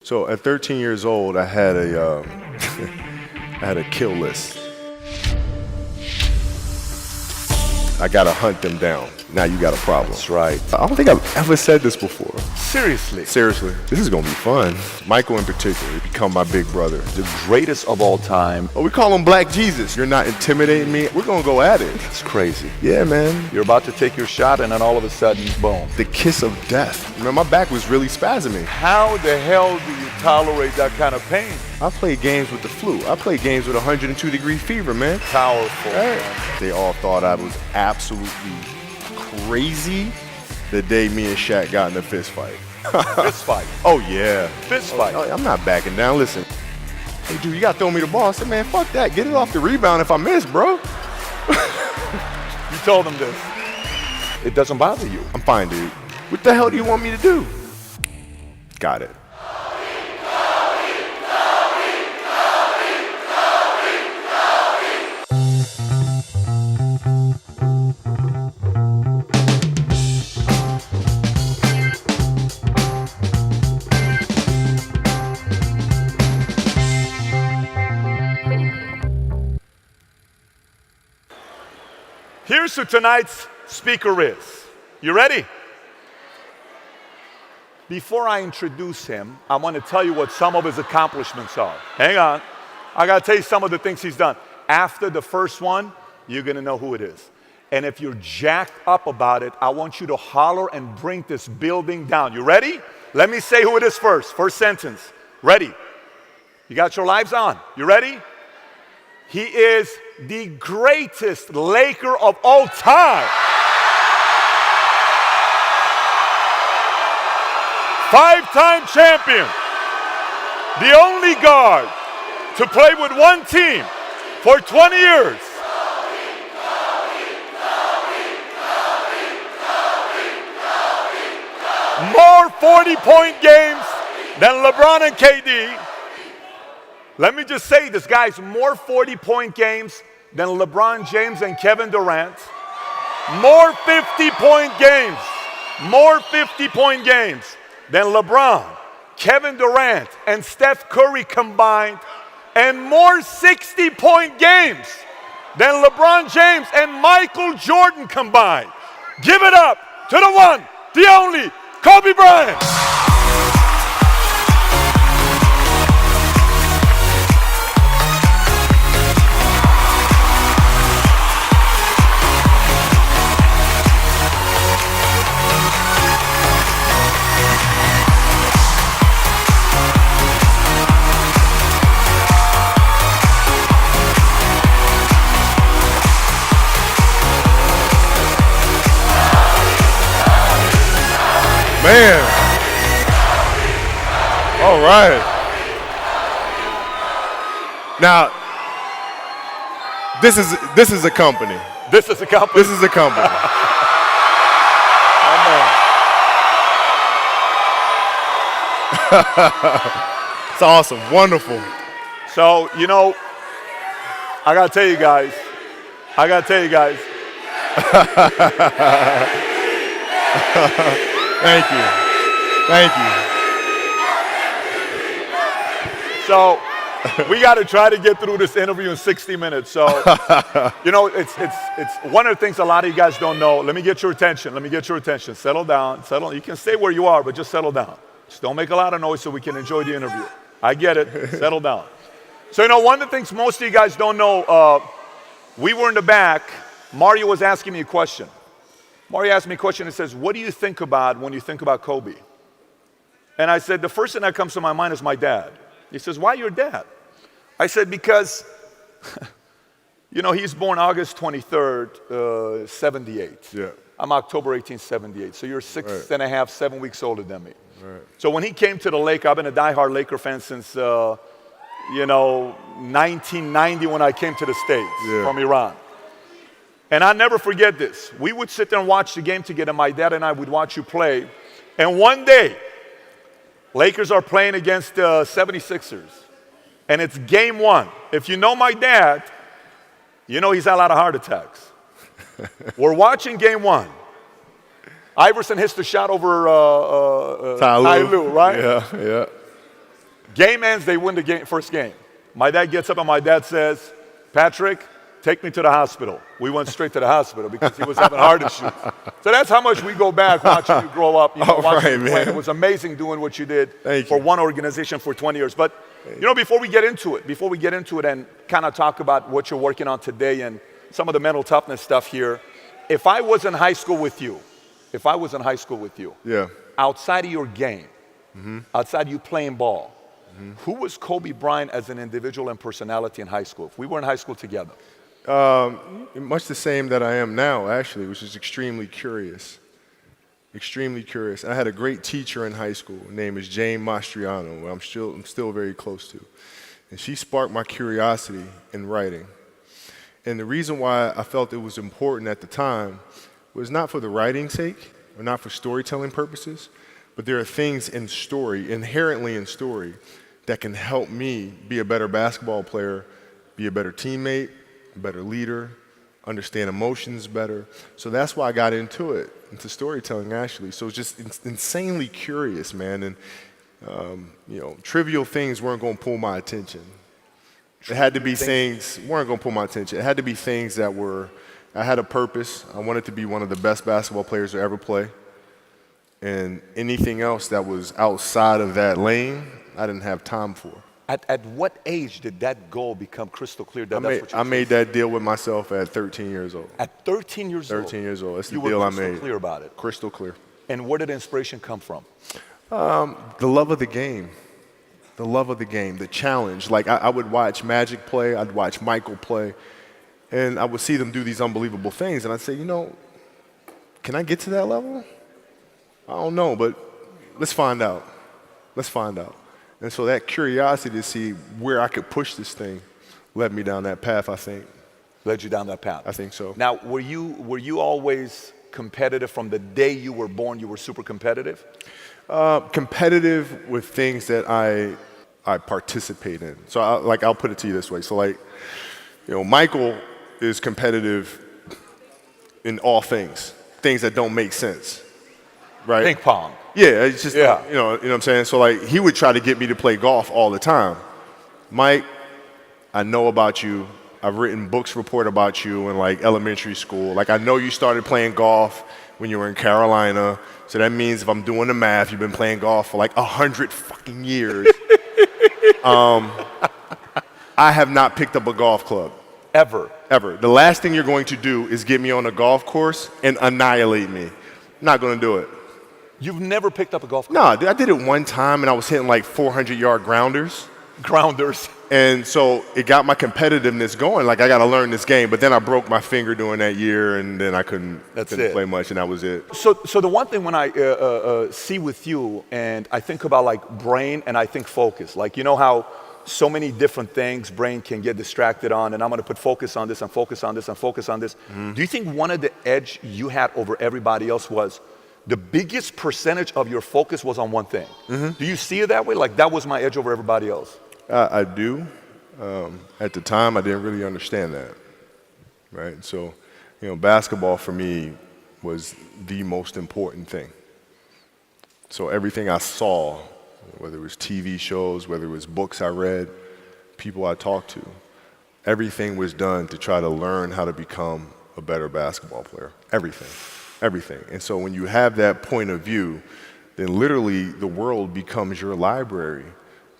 So at 13 years old, I had a I had a kill list. I gotta hunt them down. Now you got a problem. That's right. I don't think I've ever said this before. Seriously. Seriously, this is gonna be fun. Michael in particular, he become my big brother. The greatest of all time. Oh, we call him Black Jesus. You're not intimidating me. We're gonna go at it. It's crazy. Yeah, man. You're about to take your shot and then all of a sudden, boom. The kiss of death. Man, my back was really spasming. How the hell do you tolerate that kind of pain? I played games with the flu. I played games with 102-degree fever, man. Powerful. Right. They all thought I was absolutely crazy the day me and Shaq got in a fist fight. Fist fight. Oh, yeah. Fist fight. I'm not backing down. Listen, hey, dude, you got to throw me the ball. I said, man, fuck that. Get it off the rebound if I miss, bro. You told them this. It doesn't bother you. I'm fine, dude. What the hell do you want me to do? Got it. Here's who tonight's speaker is. You ready? Before I introduce him, I want to tell you what some of his accomplishments are. Hang on. I got to tell you some of the things he's done. After the first one, you're going to know who it is. And if you're jacked up about it, I want you to holler and bring this building down. You ready? Let me say who it is first. First sentence. Ready? You got your lives on. You ready? He is the greatest Laker of all time. 5-time champion. The only guard to play with one team for 20 years. More 40-point games than LeBron and KD. Let me just say this, guys, more 40-point games than LeBron James and Kevin Durant. More 50-point games. More 50-point games than LeBron, Kevin Durant, and Steph Curry combined. And more 60-point games than LeBron James and Michael Jordan combined. Give it up to the one, the only, Kobe Bryant. Man. All right. Now, this is a company. This is a company. This is a company. It's awesome. Wonderful. So, you know, I got to tell you guys. Thank you. Thank you. So, we got to try to get through this interview in 60 minutes. So, you know, it's one of the things a lot of you guys don't know. Let me get your attention. Settle down. You can stay where you are, but just settle down. Just don't make a lot of noise so we can enjoy the interview. I get it. Settle down. So, you know, one of the things most of you guys don't know, we were in the back. Mario was asking me a question. Mario asked me a question and says, what do you think about when you think about Kobe? And I said, the first thing that comes to my mind is my dad. He says, why your dad? I said, because, you know, he's born August 23rd, 78. Yeah. I'm October 18th, 78. So you're six and a half, 7 weeks older than me. Right. So when he came to the Lake, I've been a diehard Laker fan since, you know, 1990 when I came to the States from Iran. And I'll never forget this. We would sit there and watch the game together. My dad and I would watch you play. And one day, Lakers are playing against the 76ers. And it's game one. If you know my dad, you know he's had a lot of heart attacks. We're watching game one. Iverson hits the shot over Ty Lue, right? Yeah, yeah. Game ends, they win the first game. My dad gets up and my dad says, Patrick, take me to the hospital. We went straight to the hospital because he was having heart issues. So that's how much we go back watching you grow up. You know, watching you play. It was amazing doing what you did for one organization for 20 years. But, you know, before we get into it and kind of talk about what you're working on today and some of the mental toughness stuff here, if I was in high school with you, Yeah. outside of your game, outside you playing ball, who was Kobe Bryant as an individual and personality in high school? If we were in high school together. Much the same that I am now, actually, which is extremely curious. Extremely curious. I had a great teacher in high school. Her name is Jane Mastriano, who I'm still very close to. And she sparked my curiosity in writing. And the reason why I felt it was important at the time was not for the writing's sake, or not for storytelling purposes, but there are things in story, inherently in story, that can help me be a better basketball player, be a better teammate, a better leader, understand emotions better. So that's why I got into storytelling, actually. So it's just insanely curious, man. And, you know, trivial things weren't going to pull my attention. It had to be things weren't going to pull my attention. It had to be things that I had a purpose. I wanted to be one of the best basketball players to ever play. And anything else that was outside of that lane, I didn't have time for. At what age did that goal become crystal clear? I made that deal with myself at 13 years old. At 13 years old? 13 years old. That's the deal I made. You were crystal clear about it? Crystal clear. And where did inspiration come from? The love of the game. The love of the game, the challenge. Like, I would watch Magic play, I'd watch Michael play, and I would see them do these unbelievable things, and I'd say, you know, can I get to that level? I don't know, but let's find out. Let's find out. And so that curiosity to see where I could push this thing led me down that path, I think. Led you down that path? I think so. Now, were you always competitive from the day you were born? You were super competitive? Competitive with things that I participate in. So I'll put it to you this way. So like, you know, Michael is competitive in all things that don't make sense, right? Ping pong. Yeah, it's just, you know what I'm saying? So like, he would try to get me to play golf all the time. Mike, I know about you. I've written books report about you in like elementary school. Like, I know you started playing golf when you were in Carolina. So that means if I'm doing the math, you've been playing golf for like 100 fucking years. I have not picked up a golf club. Ever? Ever. The last thing you're going to do is get me on a golf course and annihilate me. I'm not going to do it. You've never picked up a golf club? No, I did it one time and I was hitting like 400-yard grounders. Grounders. And so it got my competitiveness going. Like, I got to learn this game. But then I broke my finger during that year, and then I couldn't play much, and that was it. So the one thing when I see with you, and I think about like brain and I think focus. Like, you know how so many different things brain can get distracted on, and I'm going to put focus on this and focus on this and focus on this. Do you think one of the edge you had over everybody else was the biggest percentage of your focus was on one thing? Do you see it that way? Like, that was my edge over everybody else? I do. At the time, I didn't really understand that, right? So, you know, basketball for me was the most important thing. So everything I saw, whether it was TV shows, whether it was books I read, people I talked to, everything was done to try to learn how to become a better basketball player. Everything. And so when you have that point of view, then literally the world becomes your library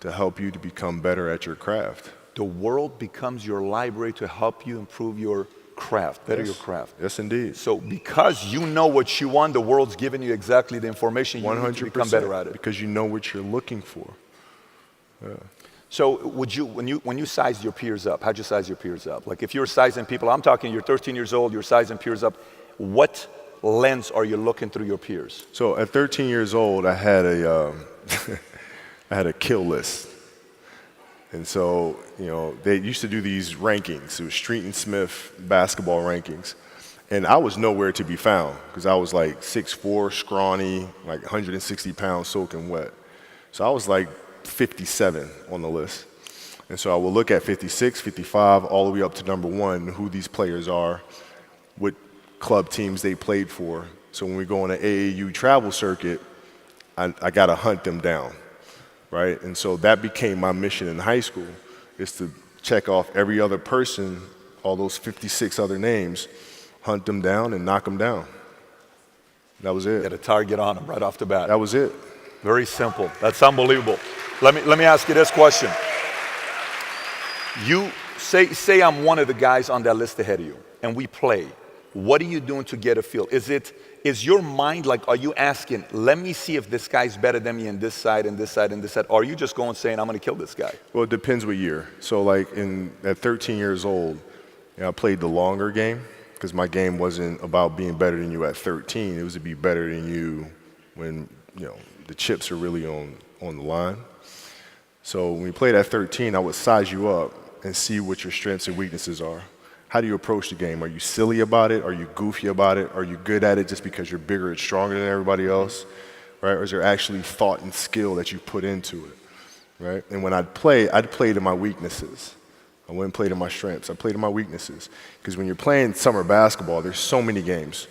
to help you to become better at your craft. The world becomes your library to help you improve your craft, better your craft. Yes, indeed. So because you know what you want, the world's giving you exactly the information you need to become better at it. Because you know what you're looking for. Yeah. So when you size your peers up, how'd you size your peers up? Like, if you're sizing people, I'm talking you're 13 years old, you're sizing peers up, what lens are you looking through your peers? So at 13 years old, I had a I had a kill list. And so, you know, they used to do these rankings. It was Street and Smith basketball rankings. And I was nowhere to be found because I was like 6'4", scrawny, like 160 pounds soaking wet. So I was like 57 on the list. And so I would look at 56, 55, all the way up to number 1, who these players are, what club teams they played for. So when we go on an AAU travel circuit, I got to hunt them down. right? And so that became my mission in high school, is to check off every other person, all those 56 other names, hunt them down and knock them down. That was it. Get a target on them right off the bat. That was it. Very simple. That's unbelievable. Let me ask you this question. You say I'm one of the guys on that list ahead of you, and we play. What are you doing to get a feel? Is your mind like, are you asking, let me see if this guy's better than me in this side and this side and this side? Or are you just going saying, I'm going to kill this guy? Well, it depends what year. So like at 13 years old, I played the longer game, because my game wasn't about being better than you at 13. It was to be better than you when, the chips are really on the line. So when we played at 13, I would size you up and see what your strengths and weaknesses are. How do you approach the game? Are you silly about it? Are you goofy about it? Are you good at it just because you're bigger and stronger than everybody else? Right? Or is there actually thought and skill that you put into it? Right? And when I'd play to my weaknesses. I wouldn't play to my strengths. I played to my weaknesses. Because when you're playing summer basketball, there's so many games.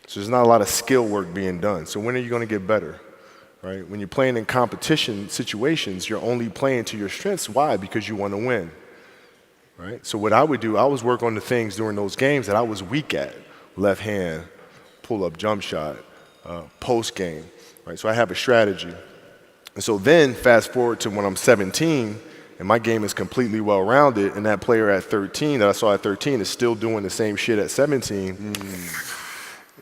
So there's not a lot of skill work being done. So when are you going to get better? Right? When you're playing in competition situations, you're only playing to your strengths. Why? Because you want to win. Right? So what I would do, I was work on the things during those games that I was weak at. Left hand, pull-up jump shot, post game. Right? So I have a strategy. And so then fast forward to when I'm 17, and my game is completely well-rounded, and that player at 13 that I saw at 13 is still doing the same shit at 17,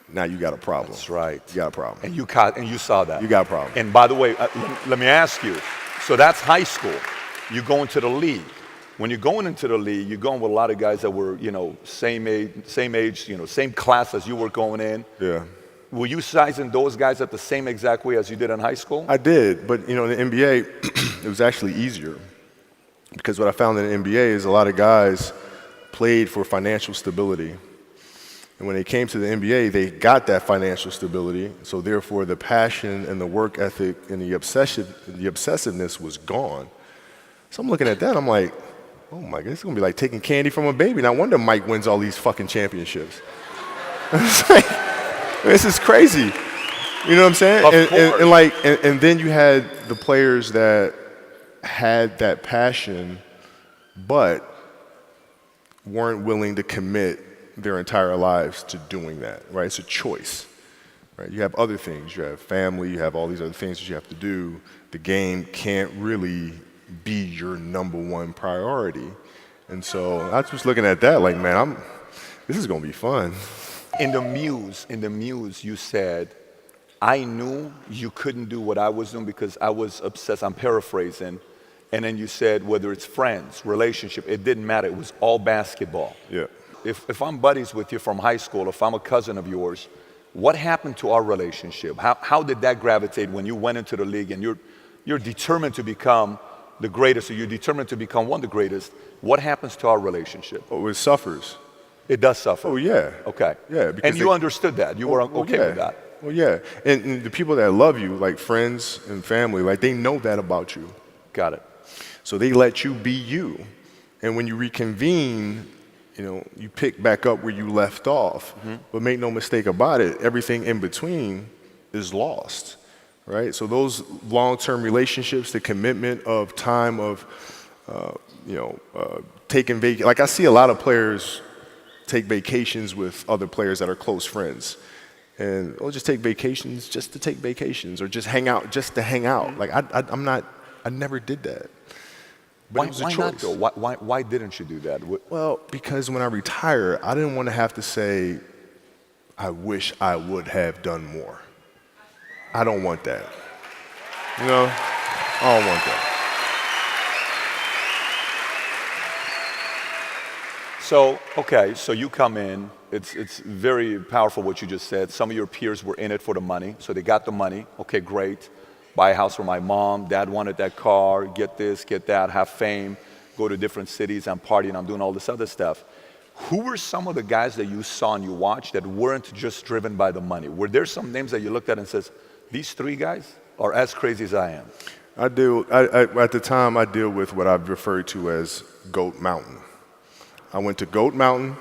now you got a problem. That's right. You got a problem. And you saw that. You got a problem. And by the way, let me ask you, so that's high school. You go into the league. When you're going into the league, you're going with a lot of guys that were, same age, same class as you were going in. Yeah. Were you sizing those guys at the same exact way as you did in high school? I did, but in the NBA, it was actually easier. Because what I found in the NBA is a lot of guys played for financial stability. And when they came to the NBA, they got that financial stability. So therefore, the passion and the work ethic and the obsessiveness was gone. So I'm looking at that, I'm like, oh my God, it's gonna be like taking candy from a baby. No wonder Mike wins all these fucking championships. It's like, this is crazy. You know what I'm saying? Of course. And then you had the players that had that passion, but weren't willing to commit their entire lives to doing that, right? It's a choice, right? You have other things. You have family. You have all these other things that you have to do. The game can't really be your number one priority. And so I was just looking at that like, man, this is going to be fun. In the muse, you said, I knew you couldn't do what I was doing because I was obsessed. I'm paraphrasing. And then you said, whether it's friends, relationship, it didn't matter. It was all basketball. Yeah. If I'm buddies with you from high school, if I'm a cousin of yours, what happened to our relationship? How did that gravitate when you went into the league and you're determined to become the greatest, or you're determined to become one of the greatest? What happens to our relationship? Oh, it suffers. It does suffer. Oh, yeah. Okay. Yeah. And you understood that. You were okay with that. Well, yeah. And the people that love you, like friends and family, like they know that about you. Got it. So they let you be you. And when you reconvene, you pick back up where you left off. Mm-hmm. But make no mistake about it, everything in between is lost, right? So those long-term relationships, the commitment of time of, taking vacation. Like I see a lot of players take vacations with other players that are close friends. And they'll just take vacations just to take vacations, or just hang out just to hang out. Like I never did that. But it was a choice. Not though? Why didn't you do that? Well, because when I retire, I didn't want to have to say, I wish I would have done more. I don't want that. I don't want that. So, okay, so you come in. It's very powerful what you just said. Some of your peers were in it for the money, so they got the money. Okay, great. Buy a house for my mom. Dad wanted that car. Get this, get that, have fame, go to different cities. I'm partying. I'm doing all this other stuff. Who were some of the guys that you saw and you watched that weren't just driven by the money? Were there some names that you looked at and says, these three guys are as crazy as I am? At the time, I deal with what I've referred to as Goat Mountain. I went to Goat Mountain,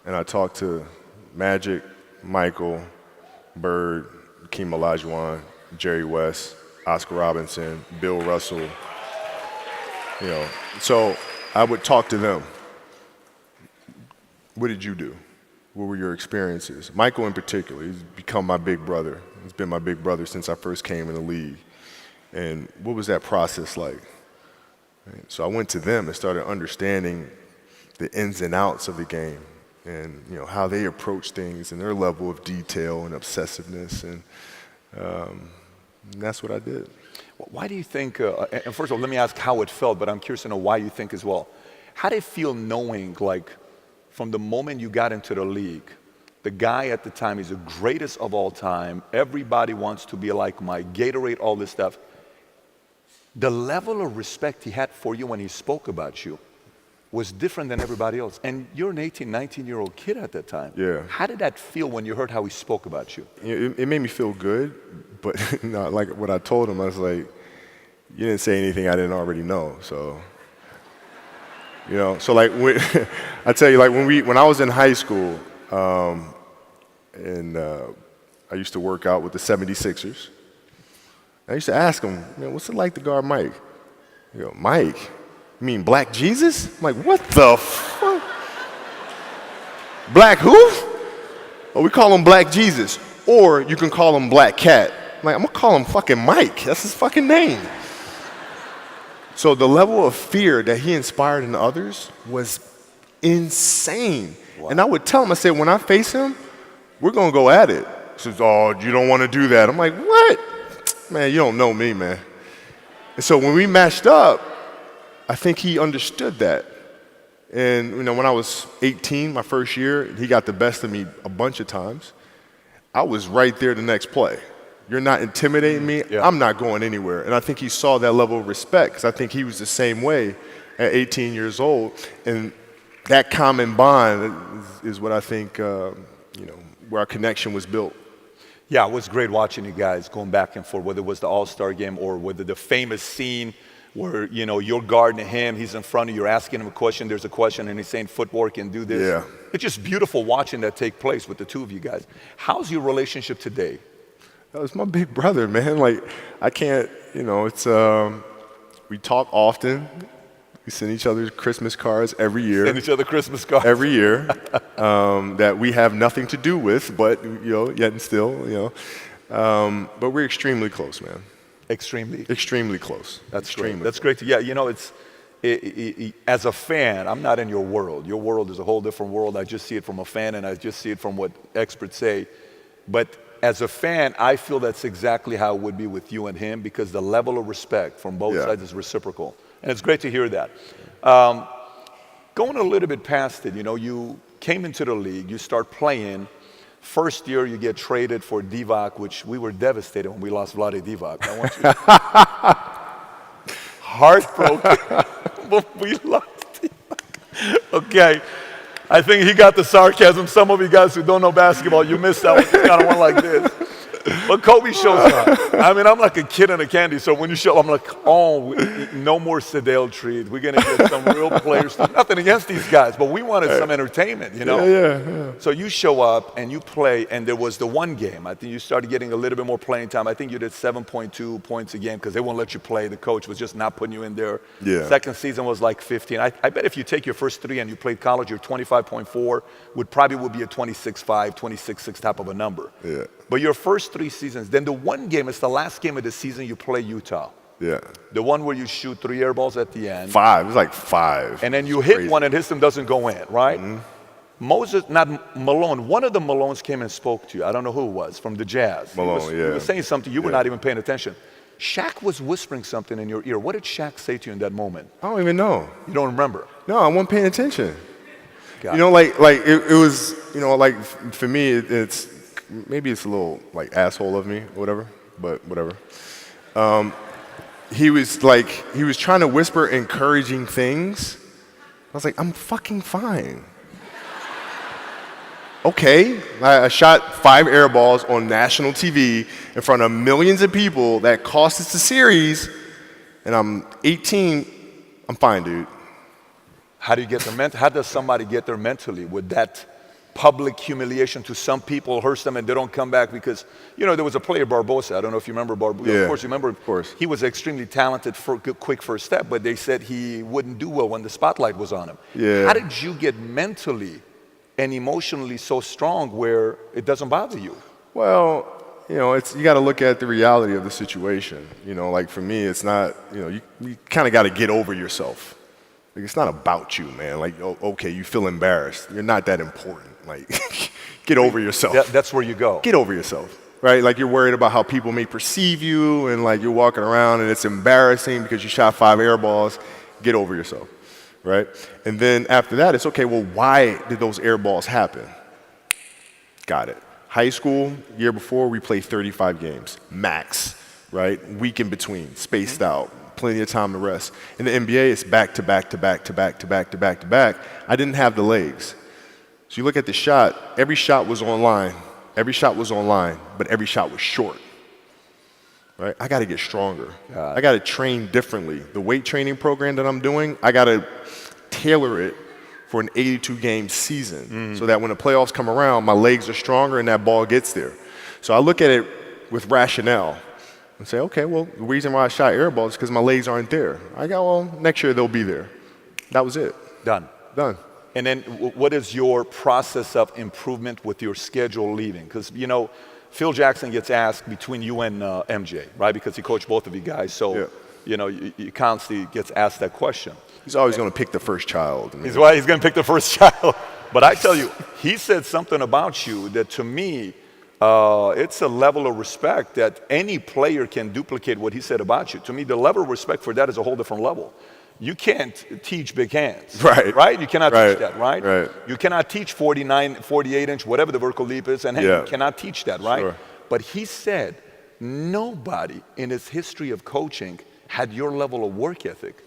and I talked to Magic, Michael, Bird, Hakeem Olajuwon, Jerry West, Oscar Robinson, Bill Russell, you know. So I would talk to them. What did you do? What were your experiences? Michael in particular, he's become my big brother. He's been my big brother since I first came in the league. And what was that process like? Right? So I went to them and started understanding the ins and outs of the game and how they approach things and their level of detail and obsessiveness. And that's what I did. Why do you think, and first of all, let me ask how it felt, but I'm curious to know why you think as well. How did it feel knowing, like, from the moment you got into the league, the guy at the time is the greatest of all time, everybody wants to be like Mike, Gatorade, all this stuff. The level of respect he had for you when he spoke about you was different than everybody else. And you're an 18, 19-year-old kid at that time. Yeah. How did that feel when you heard how he spoke about you? It made me feel good, but like what I told him, I was like, you didn't say anything I didn't already know, so. So like, I tell you, like when I was in high school, and I used to work out with the 76ers, I used to ask him, what's it like to guard Mike? Mike? You mean Black Jesus? I'm like, what the fuck? Black who? Oh, we call him Black Jesus. Or you can call him Black Cat. I'm like, I'm gonna call him fucking Mike. That's his fucking name. So the level of fear that he inspired in others was insane. Wow. And I would tell him, I said, when I face him, we're gonna go at it. He says, oh, you don't wanna do that. I'm like, what? Man, you don't know me, man. And so when we matched up, I think he understood that. And when I was 18, my first year, he got the best of me a bunch of times. I was right there the next play. You're not intimidating me, yeah. I'm not going anywhere. And I think he saw that level of respect, because I think he was the same way at 18 years old. And that common bond is what I think, where our connection was built. Yeah, it was great watching you guys going back and forth, whether it was the All-Star game or whether the famous scene where, you're guarding him, he's in front of you, you're asking him a question, there's a question, and he's saying footwork and do this. Yeah. It's just beautiful watching that take place with the two of you guys. How's your relationship today? It's my big brother, man. Like, I can't, it's, we talk often. We send each other Christmas cards every year. Send each other Christmas cards. Every year, that we have nothing to do with, but, yet and still, but we're extremely close, man. Extremely close. That's extremely great. That's great. As a fan, I'm not in your world. Your world is a whole different world. I just see it from a fan, and I just see it from what experts say. But as a fan, I feel that's exactly how it would be with you and him, because the level of respect from both sides is reciprocal. And it's great to hear that. Going a little bit past it, you came into the league, you start playing. First year, you get traded for Divac, which we were devastated when we lost Vlade Divac. I want you heartbroken, but we lost Divac. Okay. I think he got the sarcasm. Some of you guys who don't know basketball, you missed that one. It's kind of one like this. But Kobe shows up. I mean, I'm like a kid in a candy store. When you show up, I'm like, oh, no more Sedale treat. We're going to get some real players. Nothing against these guys, but we wanted some entertainment, Yeah. So you show up and you play, and there was the one game. I think you started getting a little bit more playing time. I think you did 7.2 points a game because they won't let you play. The coach was just not putting you in there. Yeah. Second season was like 15. I bet if you take your first three and you played college, your 25.4 would be a 26.5, 26.6 type of a number. Yeah. But your first 3 seasons, then the one game, it's the last game of the season, you play Utah. Yeah. The one where you shoot 3 air balls at the end. 5, it was like 5. And then you hit one and his team doesn't go in, right? Mm-hmm. Not Malone, one of the Malones came and spoke to you. I don't know who it was, from the Jazz. Malone, he was saying something, you were not even paying attention. Shaq was whispering something in your ear. What did Shaq say to you in that moment? I don't even know. You don't remember? No, I wasn't paying attention. Got it was, for me, it's, maybe it's a little like asshole of me or whatever, but whatever. He was trying to whisper encouraging things. I was like, I'm fucking fine. Okay, I shot 5 air balls on national TV in front of millions of people that cost us the series, and I'm 18, I'm fine, dude. How do you get there how does somebody get there mentally with that public humiliation to some people, hurts them, and they don't come back because, there was a player, Barbosa. I don't know if you remember Barbosa. Yeah, of course, you remember. of course. He was extremely talented, for quick first step, but they said he wouldn't do well when the spotlight was on him. Yeah. How did you get mentally and emotionally so strong where it doesn't bother you? Well, you got to look at the reality of the situation. Like for me, it's not, you kind of got to get over yourself. Like, it's not about you, man. Like, okay, you feel embarrassed. You're not that important. Like, get over yourself. That's where you go. Get over yourself, right? Like, you're worried about how people may perceive you, and like you're walking around and it's embarrassing because you shot 5 air balls. Get over yourself, right? And then after that, it's okay, well, why did those air balls happen? Got it. High school, year before, we played 35 games, max, right? Week in between, spaced out. Plenty of time to rest. In the NBA, it's back to back to back to back to back to back to back. I didn't have the legs. So you look at the shot, every shot was online. Every shot was online, but every shot was short. Right? I got to get stronger. I got to train differently. The weight training program that I'm doing, I got to tailor it for an 82-game season so that when the playoffs come around, my legs are stronger and that ball gets there. So I look at it with rationale. And say, okay, well, the reason why I shot air balls is because my legs aren't there. I go, well, next year they'll be there. That was it. Done. And then what is your process of improvement with your schedule leaving? Because, Phil Jackson gets asked between you and MJ, right? Because he coached both of you guys. So, you constantly gets asked that question. He's always going to pick the first child. He's going to pick the first child. But I tell you, he said something about you that to me, it's a level of respect that any player can duplicate what he said about you. To me, the level of respect for that is a whole different level. You can't teach big hands. Right? You cannot teach that, right? You cannot teach 49, 48-inch, whatever the vertical leap is, and you cannot teach that, right? Sure. But he said nobody in his history of coaching had your level of work ethic.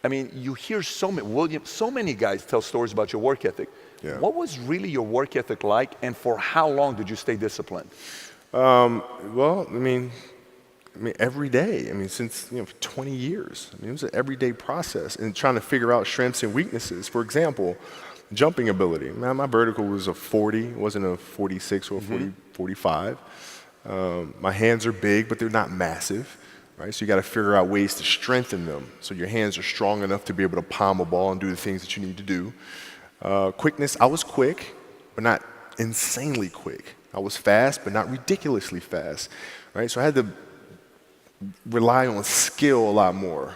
I mean, you hear so many guys tell stories about your work ethic. Yeah. What was really your work ethic like, and for how long did you stay disciplined? Well, I mean, every day. I mean, since 20 years. I mean, it was an everyday process and trying to figure out strengths and weaknesses. For example, jumping ability. Man, my vertical was a 40, it wasn't a 46 or a 45. My hands are big, but they're not massive. Right? So you got to figure out ways to strengthen them so your hands are strong enough to be able to palm a ball and do the things that you need to do. Quickness, I was quick, but not insanely quick. I was fast, but not ridiculously fast. Right? So I had to rely on skill a lot more.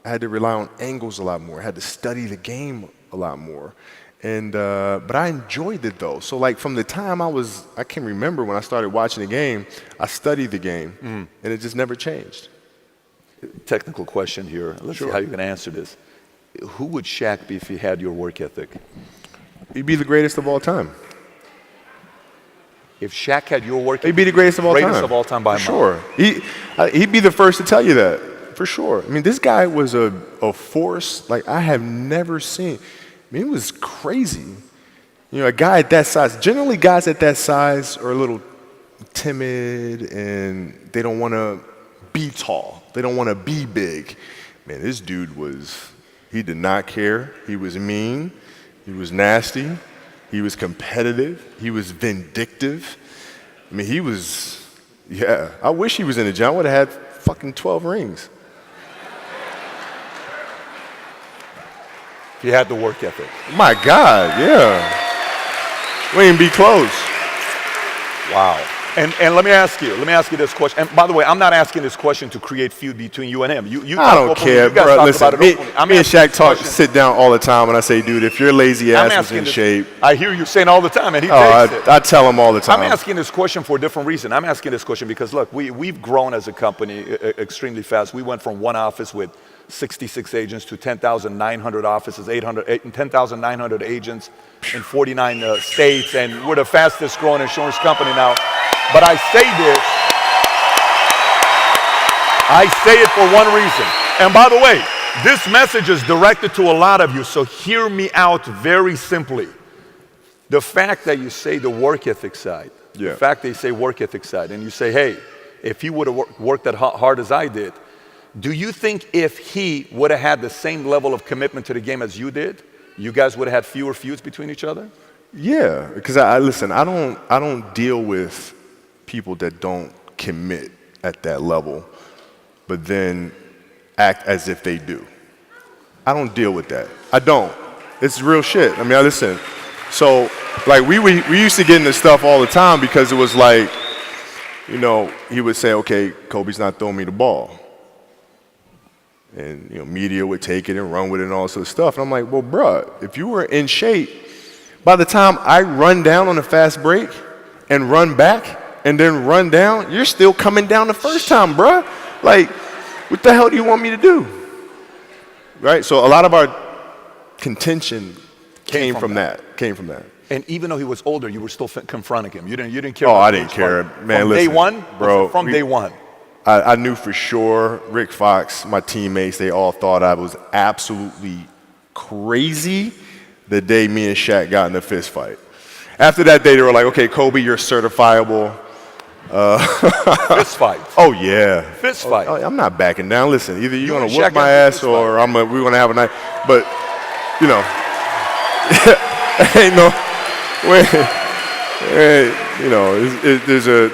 I had to rely on angles a lot more. I had to study the game a lot more. And but I enjoyed it though. So like from the time I can remember when I started watching the game, I studied the game, and it just never changed. Technical question here. Let's see how you can answer this. Who would Shaq be if he had your work ethic? He'd be the greatest of all time. If Shaq had your work ethic, he'd be the greatest of all time. Greatest of all time by a mile. Sure. He'd be the first to tell you that, for sure. I mean, this guy was a force like I have never seen. I mean, it was crazy. A guy at that size, generally guys at that size are a little timid and they don't want to be tall. They don't want to be big. Man, this dude he did not care. He was mean. He was nasty. He was competitive. He was vindictive. I mean, I wish he was in the gym. I would have had fucking 12 rings. He had the work ethic. My God, yeah. We ain't be close. Wow. And let me ask you this question. And by the way, I'm not asking this question to create feud between you and him. I don't care, bro. Listen, me and Shaq sit down all the time, and I say, dude, if your lazy ass was in shape. I hear you saying all the time, and he takes it. I tell him all the time. I'm asking this question for a different reason. I'm asking this question because, look, we've grown as a company extremely fast. We went from one office with 66 agents to 10,900 offices, 10,900 agents in 49 states, and we're the fastest growing insurance company now. But I say it for one reason. And by the way, this message is directed to a lot of you, so hear me out very simply. The fact that you say the work ethic side, the fact that you say work ethic side, and you say, hey, if he would have worked that hard as I did, do you think if he would have had the same level of commitment to the game as you did, you guys would have had fewer feuds between each other? Yeah, because I listen. I don't deal with people that don't commit at that level, but then act as if they do. I don't deal with that. I don't. It's real shit. I mean, I listen. So, like, we used to get into stuff all the time because it was like, he would say, okay, Kobe's not throwing me the ball. And, media would take it and run with it and all this other stuff. And I'm like, well, bruh, if you were in shape, by the time I run down on a fast break and run back and then run down, you're still coming down the first time, bruh. Like, what the hell do you want me to do? Right? So a lot of our contention came from that. And even though he was older, you were still confronting him. You didn't care. Oh, I didn't care, man. From listen, day one, bro. From day one. I knew for sure Rick Fox, my teammates, they all thought I was absolutely crazy the day me and Shaq got in a fist fight. After that day, they were like, okay, Kobe, you're certifiable. Fist fight. Oh, yeah. Fist fight. Oh, I'm not backing down. Listen, either you're going to Shaq whoop my ass or we're going to have a night. But, ain't no way.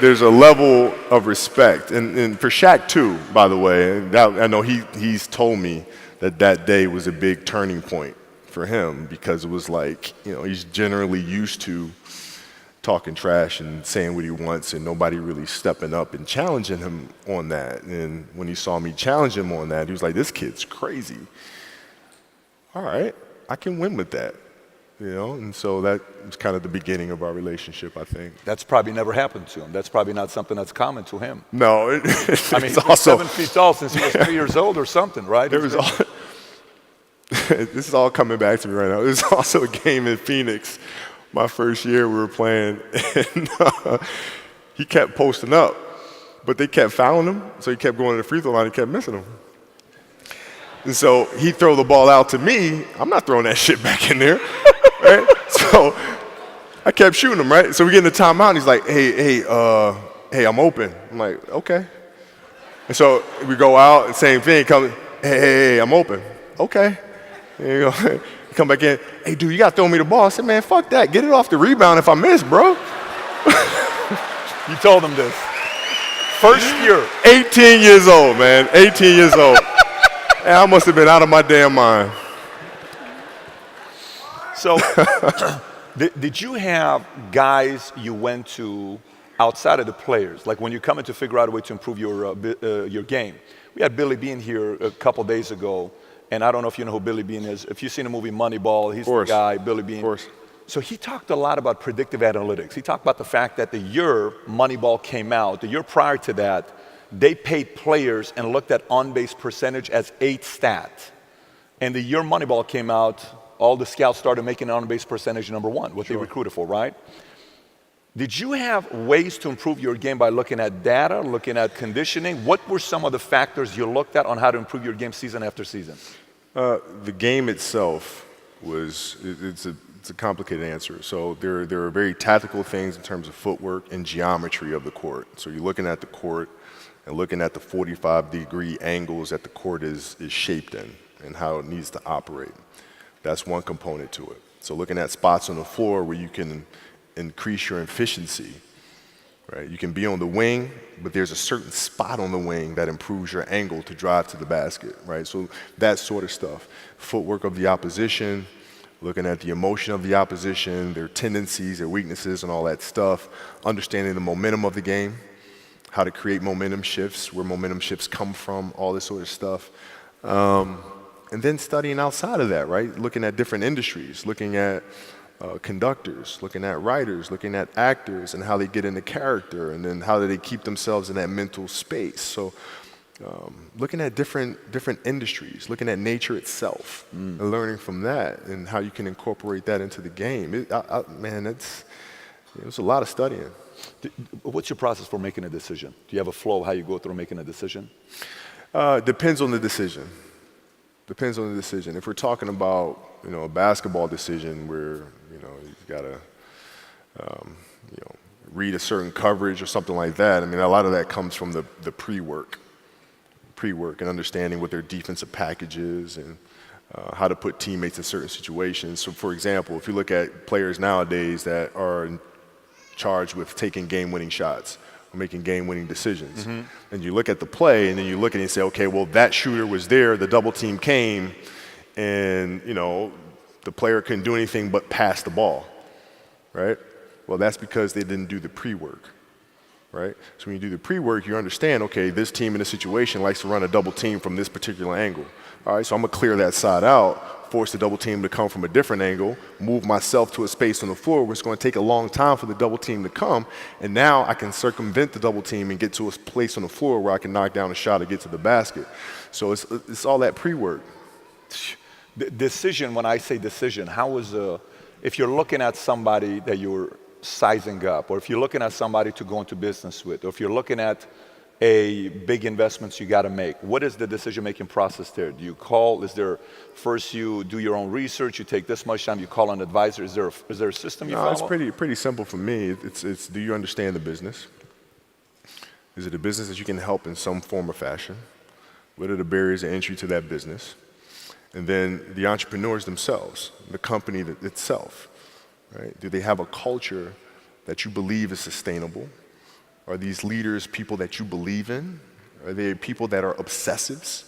There's a level of respect. And for Shaq, too, by the way, I know he's told me that day was a big turning point for him because it was like, he's generally used to talking trash and saying what he wants and nobody really stepping up and challenging him on that. And when he saw me challenge him on that, he was like, this kid's crazy. All right, I can win with that. And so that was kind of the beginning of our relationship, I think. That's probably never happened to him. That's probably not something that's common to him. No. I mean, he's also 7 feet tall since he was 3 years old or something, right? This is all coming back to me right now. There's also a game in Phoenix, my first year we were playing, and he kept posting up, but they kept fouling him, so he kept going to the free throw line and kept missing them. And so he'd throw the ball out to me. I'm not throwing that shit back in there, right? So I kept shooting him, right? So we get in the timeout, and he's like, hey, I'm open. I'm like, okay. And so we go out, and same thing, hey, I'm open. Okay. There you go. Come back in. Hey, dude, you got to throw me the ball. I said, man, fuck that. Get it off the rebound if I miss, bro. You told him this. First year. 18 years old, man. 18 years old. And I must have been out of my damn mind. So did you have guys you went to outside of the players? Like when you're coming to figure out a way to improve your game. We had Billy Bean here a couple days ago. And I don't know if you know who Billy Bean is. If you've seen the movie Moneyball, he's the guy, Billy Bean. Of course. So he talked a lot about predictive analytics. He talked about the fact that the year Moneyball came out, the year prior to that, they paid players and looked at on-base percentage as 8 stat. And the year Moneyball came out, all the scouts started making on-base percentage number 1, what they recruited for, right? Did you have ways to improve your game by looking at data, looking at conditioning? What were some of the factors you looked at on how to improve your game season after season? The game itself it's a complicated answer. So there are very tactical things in terms of footwork and geometry of the court. So you're looking at the court and looking at the 45-degree angles that the court is shaped in and how it needs to operate. That's one component to it. So looking at spots on the floor where you can increase your efficiency, right? You can be on the wing, but there's a certain spot on the wing that improves your angle to drive to the basket, right? So that sort of stuff. Footwork of the opposition, looking at the emotion of the opposition, their tendencies, their weaknesses, and all that stuff. Understanding the momentum of the game, how to create momentum shifts, where momentum shifts come from, all this sort of stuff. And then studying outside of that, right? Looking at different industries, looking at conductors, looking at writers, looking at actors and how they get into character and then how do they keep themselves in that mental space. So looking at different industries, looking at nature itself and learning from that and how you can incorporate that into the game. Man, it's a lot of studying. What's your process for making a decision? Do you have a flow of how you go through making a decision? Depends on the decision. Depends on the decision. If we're talking about, a basketball decision where, you've got to, read a certain coverage or something like that, I mean, a lot of that comes from the pre-work and understanding what their defensive package is and how to put teammates in certain situations. So, for example, if you look at players nowadays that are charged with taking game-winning shots or making game-winning decisions, and you look at the play, and then you look at it and say, okay, well, that shooter was there, the double team came, and the player couldn't do anything but pass the ball, right? Well, that's because they didn't do the pre-work. Right? So when you do the pre-work, you understand, okay, this team in this situation likes to run a double team from this particular angle. All right, so I'm going to clear that side out, force the double team to come from a different angle, move myself to a space on the floor where it's going to take a long time for the double team to come, and now I can circumvent the double team and get to a place on the floor where I can knock down a shot or get to the basket. So it's all that pre-work. Decision, when I say decision, if you're looking at somebody that you're sizing up, or if you're looking at somebody to go into business with, or if you're looking at a big investments you got to make, what is the decision-making process there? Do you call? Is there first you do your own research? You take this much time. You call an advisor. Is there a system you follow? It's pretty simple for me. It's do you understand the business? Is it a business that you can help in some form or fashion? What are the barriers of entry to that business? And then the entrepreneurs themselves, the company itself. Right? Do they have a culture that you believe is sustainable? Are these leaders people that you believe in? Are they people that are obsessives?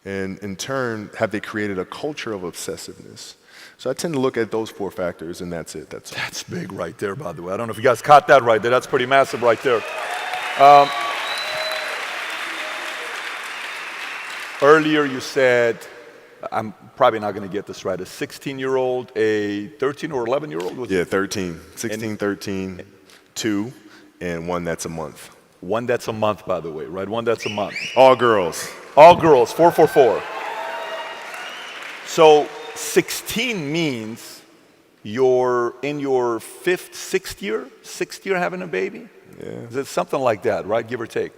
And in turn, have they created a culture of obsessiveness? So I tend to look at those 4 factors, and that's it. That's big right there, by the way. I don't know if you guys caught that right there. That's pretty massive right there. Earlier you said, I'm probably not going to get this right, a 16-year-old, a 13 or 11-year-old? Yeah, 13. 16, 13, 2, and 1 that's a month. 1 that's a month, by the way, right? 1 that's a month. All girls. All girls, 444. So 16 means you're in your 5th, 6th year having a baby? Yeah. Is it something like that, right? Give or take.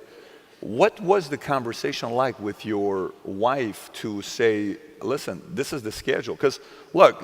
What was the conversation like with your wife to say, listen, this is the schedule? Because, look,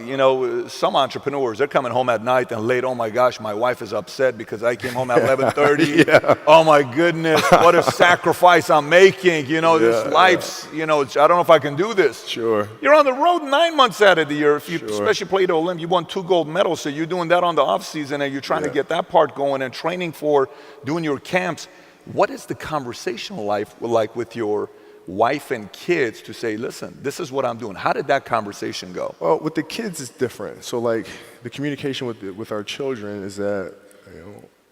some entrepreneurs, they're coming home at night and late, oh my gosh, my wife is upset because I came home at 11:30. Yeah. Oh my goodness, what a sacrifice I'm making. This life's, I don't know if I can do this. Sure. You're on the road 9 months out of the year. If you especially played Olympic, you won 2 gold medals, so you're doing that on the off season and you're trying to get that part going and training for doing your camps. What is the conversational life like with your wife and kids to say, listen, this is what I'm doing? How did that conversation go? Well, with the kids, it's different. So, like, the communication with our children is that,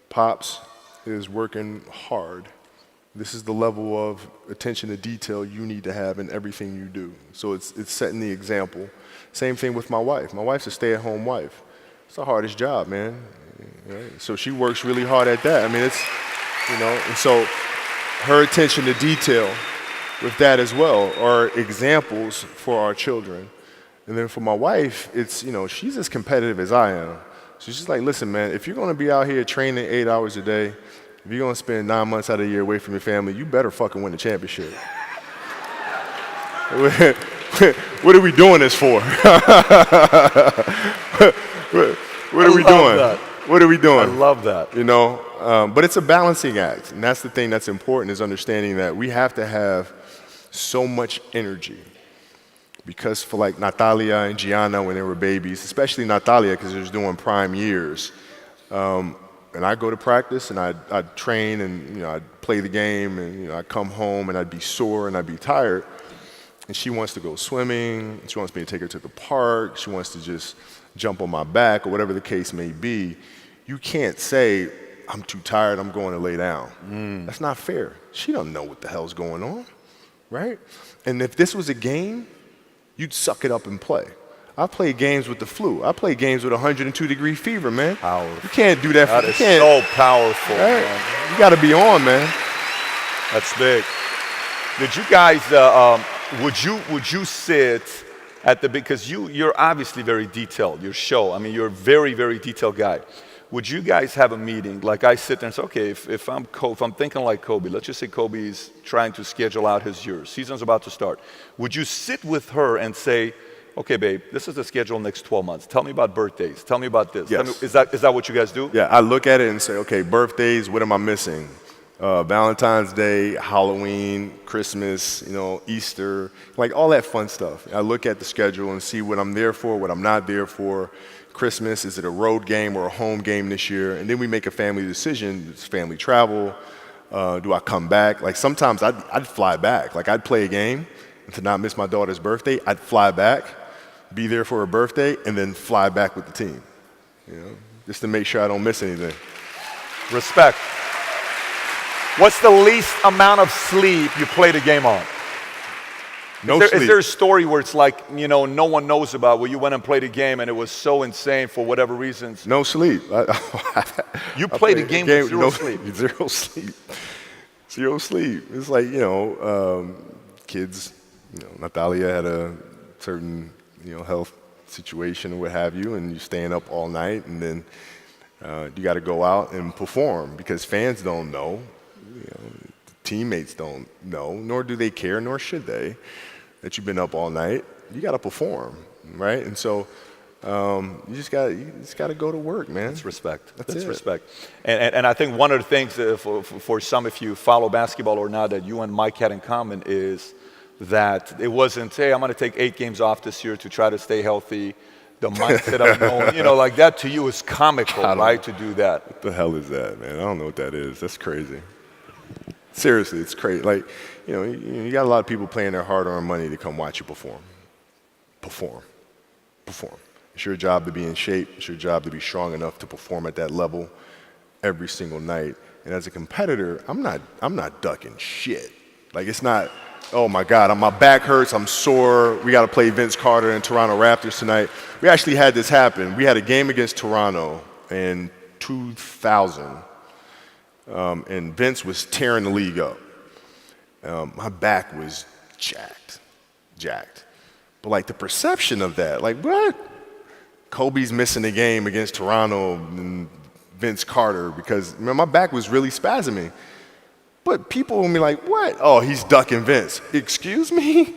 Pops is working hard. This is the level of attention to detail you need to have in everything you do. So it's setting the example. Same thing with my wife. My wife's a stay-at-home wife. It's the hardest job, man. Right? So she works really hard at that. I mean, it's... and so her attention to detail with that as well are examples for our children. And then for my wife, it's, she's as competitive as I am. So she's like, listen, man, if you're going to be out here training 8 hours a day, if you're going to spend 9 months out of the year away from your family, you better fucking win the championship. What are we doing this for? What are we doing? That. What are we doing? I love that. But it's a balancing act. And that's the thing that's important, is understanding that we have to have so much energy. Because for like Natalia and Gianna when they were babies, especially Natalia because she was doing prime years, and I go to practice and I'd train and I'd play the game and I'd come home and I'd be sore and I'd be tired. And she wants to go swimming. She wants me to take her to the park. She wants to just jump on my back or whatever the case may be. You can't say, I'm too tired, I'm going to lay down. That's not fair. She don't know what the hell's going on, right? And if this was a game, you'd suck it up and play. I play games with the flu. I play games with 102-degree fever, man. Powerful. You can't do that. That is so powerful, right? Man. You got to be on, man. That's big. Did you guys, would you sit at the, because you're obviously very detailed, your show. I mean, you're a very, very detailed guy. Would you guys have a meeting, like I sit there and say, okay, if I'm thinking like Kobe, let's just say Kobe's trying to schedule out his year, season's about to start. Would you sit with her and say, okay, babe, this is the schedule next 12 months. Tell me about birthdays. Tell me about this. Yes. Is that what you guys do? Yeah, I look at it and say, okay, birthdays, what am I missing? Valentine's Day, Halloween, Christmas, Easter, like all that fun stuff. I look at the schedule and see what I'm there for, what I'm not there for. Christmas, is it a road game or a home game this year? And then we make a family decision. It's family travel. Do I come back? Like sometimes I'd fly back. Like I'd play a game, and to not miss my daughter's birthday, I'd fly back, be there for her birthday, and then fly back with the team, just to make sure I don't miss anything. Respect. What's the least amount of sleep you played a game on? No sleep. sleep. Is there a story where it's like, no one knows about, where you went and played a game and it was so insane for whatever reasons? No sleep. You played a game with zero sleep. Zero sleep. Zero sleep. It's like, kids, Natalia had a certain, health situation or what have you, and you're staying up all night, and then you got to go out and perform because fans don't know. Teammates don't know, nor do they care, nor should they, that you've been up all night. You got to perform, right? And so you just got to go to work, man. That's respect. That's it. Respect. And I think one of the things for some, if you follow basketball or not, that you and Mike had in common is that it wasn't, hey, I'm going to take 8 games off this year to try to stay healthy. The mindset of going, like that to you is comical, right, to do that. What the hell is that, man? I don't know what that is. That's crazy. Seriously, it's crazy. Like, you got a lot of people paying their hard-earned money to come watch you perform. Perform. It's your job to be in shape. It's your job to be strong enough to perform at that level every single night. And as a competitor, I'm not ducking shit. Like, it's not, oh my God, my back hurts, I'm sore. We got to play Vince Carter and Toronto Raptors tonight. We actually had this happen. We had a game against Toronto in 2000. And Vince was tearing the league up. My back was jacked. But like the perception of that, like what? Kobe's missing the game against Toronto and Vince Carter because my back was really spasming. But people will be like, what? Oh, he's ducking Vince. Excuse me?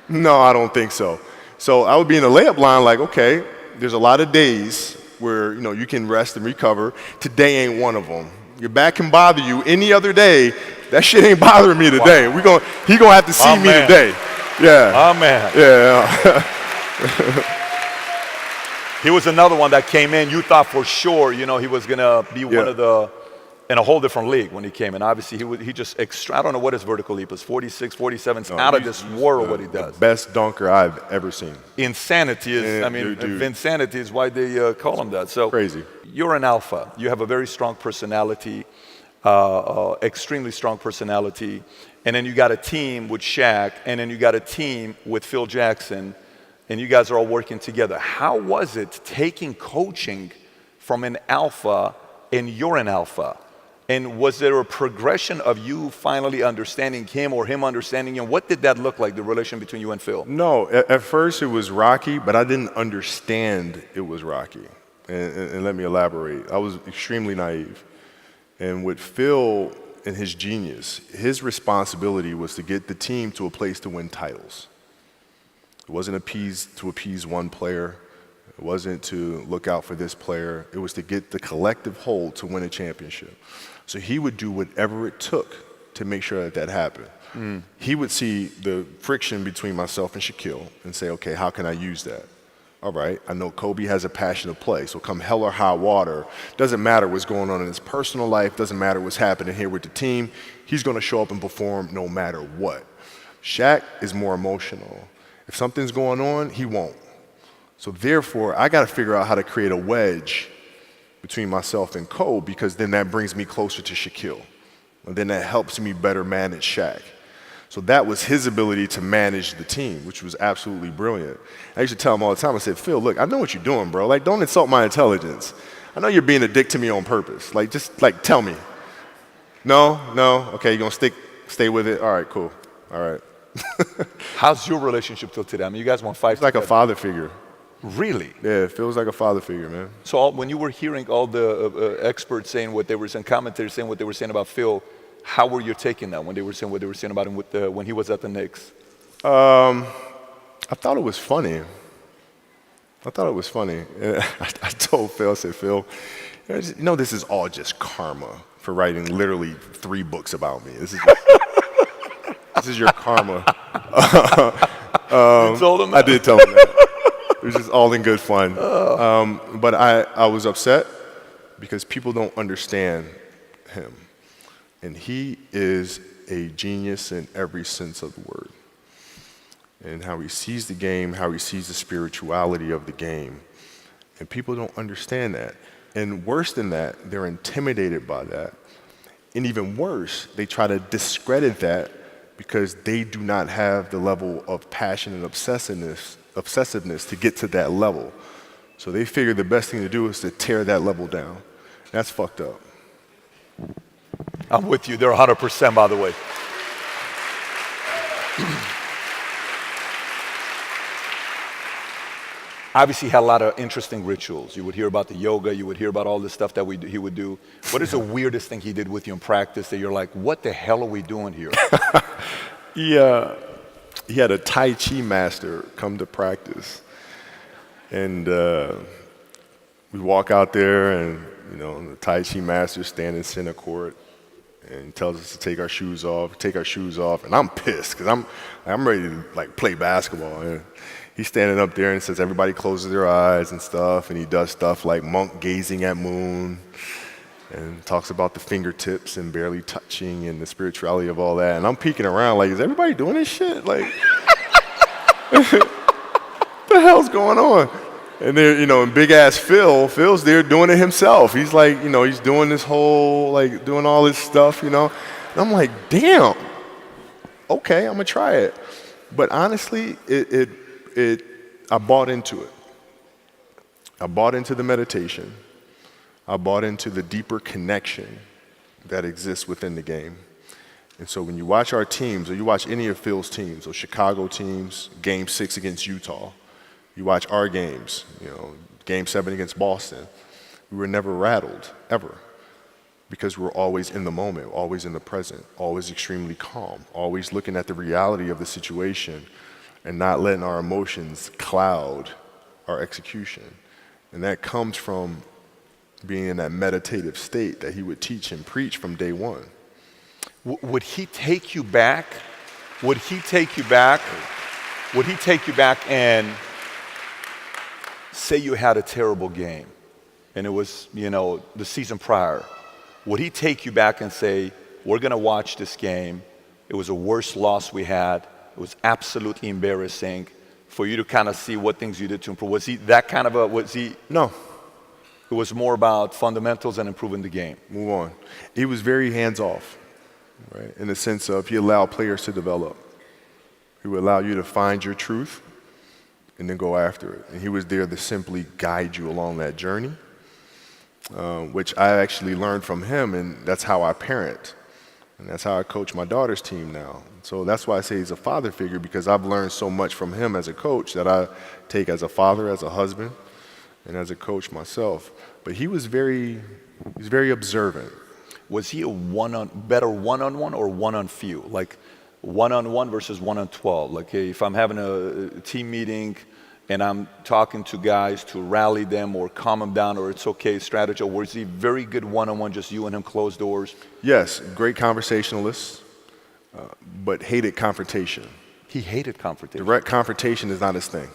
No, I don't think so. So I would be in the layup line like, okay, there's a lot of days where you can rest and recover. Today ain't one of them. Your back can bother you any other day. That shit ain't bothering me today. Wow. He gonna have to see me today. Yeah. Amen. Yeah. He was another one that came in. You thought for sure, he was gonna be one of the in a whole different league when he came in. Obviously, he just I don't know what his vertical leap is. 46, 47. It's out of this world what he does. The best dunker I've ever seen. Insanity is. Vinsanity is why they call him that. So crazy. You're an alpha. You have a very strong personality, extremely strong personality. And then you got a team with Shaq, and then you got a team with Phil Jackson, and you guys are all working together. How was it taking coaching from an alpha and you're an alpha? And was there a progression of you finally understanding him or him understanding you? What did that look like, the relation between you and Phil? No, at first it was rocky, but I didn't understand it was rocky. And let me elaborate. I was extremely naive. And with Phil and his genius, his responsibility was to get the team to a place to win titles. It wasn't to appease one player. It wasn't to look out for this player. It was to get the collective whole to win a championship. So he would do whatever it took to make sure that happened. He would see the friction between myself and Shaquille and say, okay, how can I use that? All right, I know Kobe has a passion to play, so come hell or high water, doesn't matter what's going on in his personal life, doesn't matter what's happening here with the team, he's going to show up and perform no matter what. Shaq is more emotional. If something's going on, he won't. So therefore, I got to figure out how to create a wedge between myself and Kobe, because then that brings me closer to Shaquille. And then that helps me better manage Shaq. So that was his ability to manage the team, which was absolutely brilliant. I used to tell him all the time, I said, Phil, look, I know what you're doing, bro. Like, don't insult my intelligence. I know you're being a dick to me on purpose. Like, just, tell me. No? Okay, you're going to stay with it? All right, cool. All right. How's your relationship till today? I mean, you guys won 5 It's like a father figure. Really? Yeah, it feels like a father figure, man. So when you were hearing all the experts saying what they were saying, commentators saying what they were saying about Phil, how were you taking that when they were saying what they were saying about him when he was at the Knicks? I thought it was funny. I told Phil, I said, Phil, this is all just karma for writing literally 3 books about me. This is your karma. You told him that? I did tell him that. It was just all in good fun. But I was upset because people don't understand him. And he is a genius in every sense of the word. And how he sees the game, how he sees the spirituality of the game. And people don't understand that. And worse than that, they're intimidated by that. And even worse, they try to discredit that because they do not have the level of passion and obsessiveness to get to that level. So they figure the best thing to do is to tear that level down. That's fucked up. I'm with you. They're 100%, by the way. Obviously, he had a lot of interesting rituals. You would hear about the yoga. You would hear about all the stuff that he would do. What is the weirdest thing he did with you in practice that you're like, what the hell are we doing here? He had a Tai Chi master come to practice. And we walk out there, and the Tai Chi master standing in center court and tells us to take our shoes off. And I'm pissed because I'm ready to play basketball. And he's standing up there and says everybody closes their eyes and stuff, and he does stuff like monk gazing at moon and talks about the fingertips and barely touching and the spirituality of all that. And I'm peeking around like, is everybody doing this shit? Like, what the hell's going on? And there, and big ass Phil's there doing it himself. He's like, he's doing this whole, doing all this stuff, And I'm like, damn, okay, I'm gonna try it. But honestly, I bought into it. I bought into the meditation. I bought into the deeper connection that exists within the game. And so when you watch our teams, or you watch any of Phil's teams, or Chicago teams, Game 6 against Utah, you watch our games, Game 7 against Boston, we were never rattled, ever. Because we're always in the moment, always in the present, always extremely calm, always looking at the reality of the situation and not letting our emotions cloud our execution. And that comes from being in that meditative state that he would teach and preach from day one. Would he take you back? Would he take you back and say you had a terrible game and it was, the season prior? Would he take you back and say, we're gonna watch this game. It was the worst loss we had. It was absolutely embarrassing for you to kind of see what things you did to improve. Was he that kind of No. It was more about fundamentals and improving the game. Move on. He was very hands-off, right? In the sense of he allowed players to develop. He would allow you to find your truth and then go after it. And he was there to simply guide you along that journey, which I actually learned from him, and that's how I parent. And that's how I coach my daughter's team now. So that's why I say he's a father figure, because I've learned so much from him as a coach that I take as a father, as a husband, and as a coach myself. But he was very observant. Was he a better one-on-one or one-on-few? Like one-on-one versus one-on-12? Like if I'm having a team meeting and I'm talking to guys to rally them or calm them down or it's okay strategy, or was he very good one-on-one, just you and him, closed doors? Yes, great conversationalist, but hated confrontation. He hated confrontation. Direct confrontation is not his thing.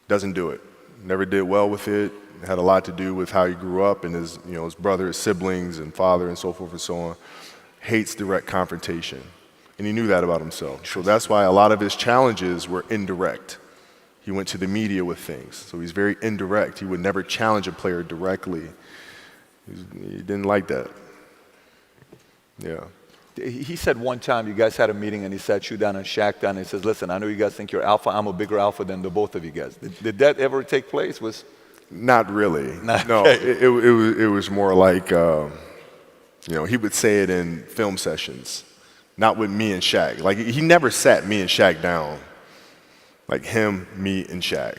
Doesn't do it. Never did well with it. It had a lot to do with how he grew up and his brother, his siblings, and father, and so forth and so on. Hates direct confrontation, and he knew that about himself. So that's why a lot of his challenges were indirect. He went to the media with things, so he's very indirect. He would never challenge a player directly. He didn't like that. Yeah. He said one time you guys had a meeting and he sat you down and Shaq down and he says, listen, I know you guys think you're alpha. I'm a bigger alpha than the both of you guys. Did that ever take place? Not really. No, okay. It was more like, he would say it in film sessions, not with me and Shaq. Like, he never sat me and Shaq down. Like him, me, and Shaq.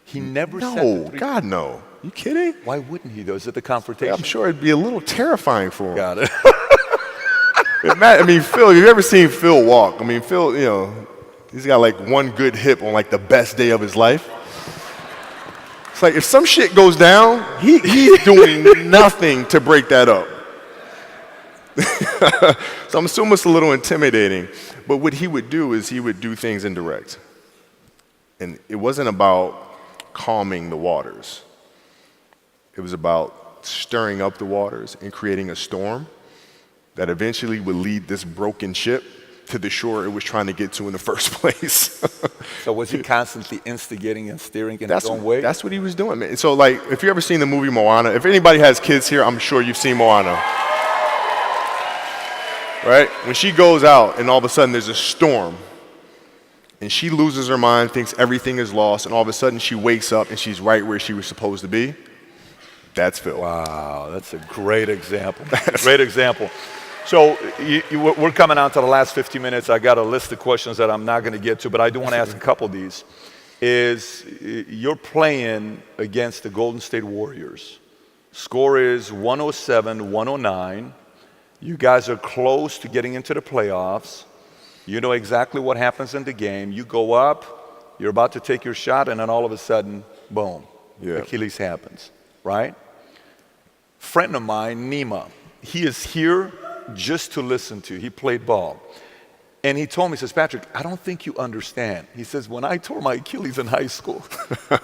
He never sat No, God, no. You kidding? Why wouldn't he, though? Is it the confrontation? I'm sure it'd be a little terrifying for him. Got it. Phil, have you ever seen Phil walk? Phil, he's got like one good hip on like the best day of his life. It's like if some shit goes down, he's doing nothing to break that up. So I'm assuming it's a little intimidating. But what he would do is he would do things indirect. And it wasn't about calming the waters. It was about stirring up the waters and creating a storm that eventually would lead this broken ship to the shore it was trying to get to in the first place. So was he constantly instigating and steering in his own way? That's what he was doing, man. So, like, if you ever seen the movie Moana, if anybody has kids here, I'm sure you've seen Moana. Right? When she goes out and all of a sudden there's a storm, and she loses her mind, thinks everything is lost, and all of a sudden she wakes up and she's right where she was supposed to be. That's Phil. Wow, that's a great example. Great example. So we're coming on to the last 15 minutes. I got a list of questions that I'm not going to get to, but I do want to ask a couple of these. You're playing against the Golden State Warriors. Score is 107-109. You guys are close to getting into the playoffs. You know exactly what happens in the game. You go up, you're about to take your shot, and then all of a sudden, boom, Achilles happens, right? Friend of mine, Nima, he is here just to listen to you. He played ball. And he told me, he says, Patrick, I don't think you understand. He says, when I tore my Achilles in high school,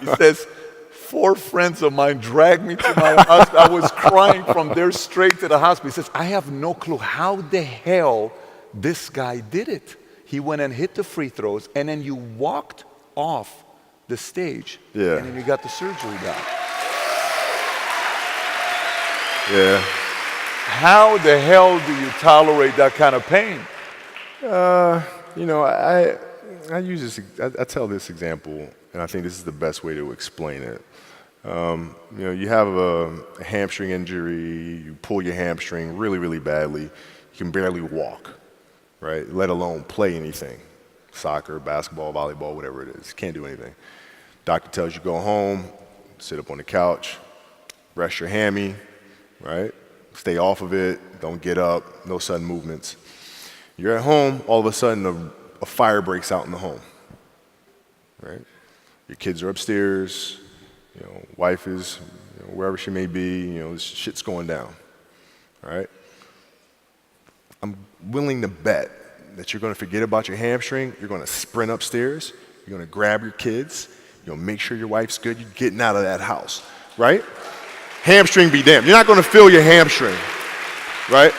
he says, 4 friends of mine dragged me to my hospital. I was crying from there straight to the hospital. He says, I have no clue how the hell this guy did it. He went and hit the free throws, and then you walked off the stage, and then you got the surgery done. Yeah. How the hell do you tolerate that kind of pain? You know, I use this. I tell this example, and I think this is the best way to explain it. You know, you have a hamstring injury, you pull your hamstring really, really badly, you can barely walk, right? Let alone play anything, soccer, basketball, volleyball, whatever it is. Can't do anything. Doctor tells you go home, sit up on the couch, rest your hammy, right? Stay off of it, don't get up, no sudden movements. You're at home, all of a sudden a fire breaks out in the home, right? Your kids are upstairs, you know, wife is wherever she may be, you know, shit's going down, all right? I'm willing to bet that you're gonna forget about your hamstring, you're gonna sprint upstairs, you're gonna grab your kids, you're gonna make sure your wife's good, you're getting out of that house, right? Hamstring be damned. You're not gonna feel your hamstring, right?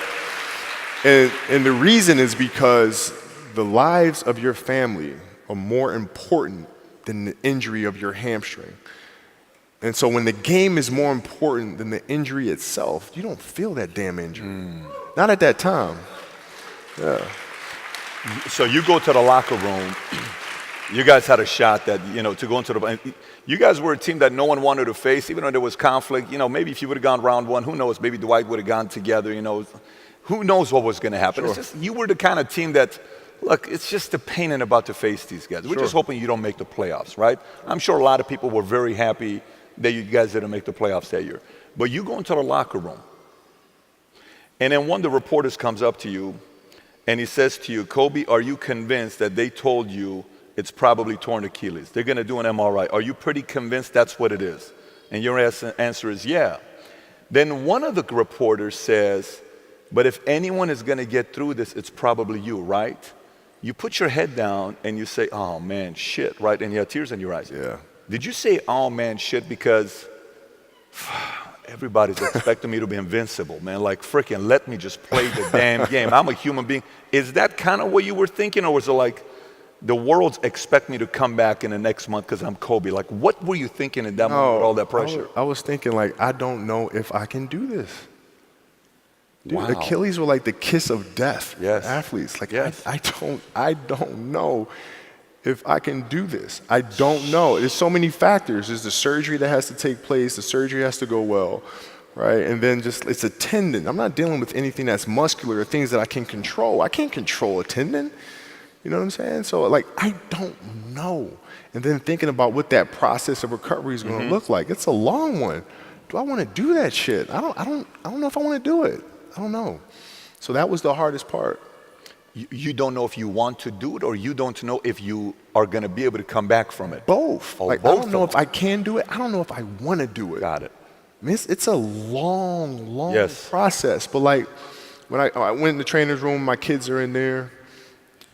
And the reason is because the lives of your family are more important than the injury of your hamstring. And so when the game is more important than the injury itself, you don't feel that damn injury. Not at that time. Yeah. So you go to the locker room. You guys had a shot that, you know, to go into the. You guys were a team that no one wanted to face, even though there was conflict. You know, maybe if you would have gone round 1, who knows? Maybe Dwight would have gone together. You know, who knows what was going to happen? Sure. It's just you were the kind of team that, look, it's just a pain in about to face these guys. We're just hoping you don't make the playoffs, right? I'm sure a lot of people were very happy that you guys didn't make the playoffs that year. But you go into the locker room, and then one of the reporters comes up to you, and he says to you, Kobe, are you convinced that they told you it's probably torn Achilles? They're going to do an MRI. Are you pretty convinced that's what it is? And your answer is yeah. Then one of the reporters says, but if anyone is going to get through this, it's probably you, right? You put your head down and you say, oh man, shit, right? And you have tears in your eyes. Yeah. Did you say, oh man, shit, because everybody's expecting me to be invincible, man? Like, freaking let me just play the damn game. I'm a human being. Is that kind of what you were thinking? Or was it like, the world expect me to come back in the next month because I'm Kobe? Like, what were you thinking in that moment with all that pressure? I was thinking, like, I don't know if I can do this. Dude, wow. Achilles were like the kiss of death for athletes. Like, I don't know if I can do this. I don't know. There's so many factors. There's the surgery that has to take place. The surgery has to go well, right? And then just, it's a tendon. I'm not dealing with anything that's muscular or things that I can control. I can't control a tendon. You know what I'm saying? So, like, I don't know. And then thinking about what that process of recovery is going to look like. It's a long one. Do I want to do that shit? I don't know if I want to do it. I don't know. So that was the hardest part. You don't know if you want to do it, or you don't know if you are going to be able to come back from it? Both. Like, I don't know if I can do it. I don't know if I want to do it. Got it. I mean, it's a long process. But, like, when I went in the trainer's room, my kids are in there,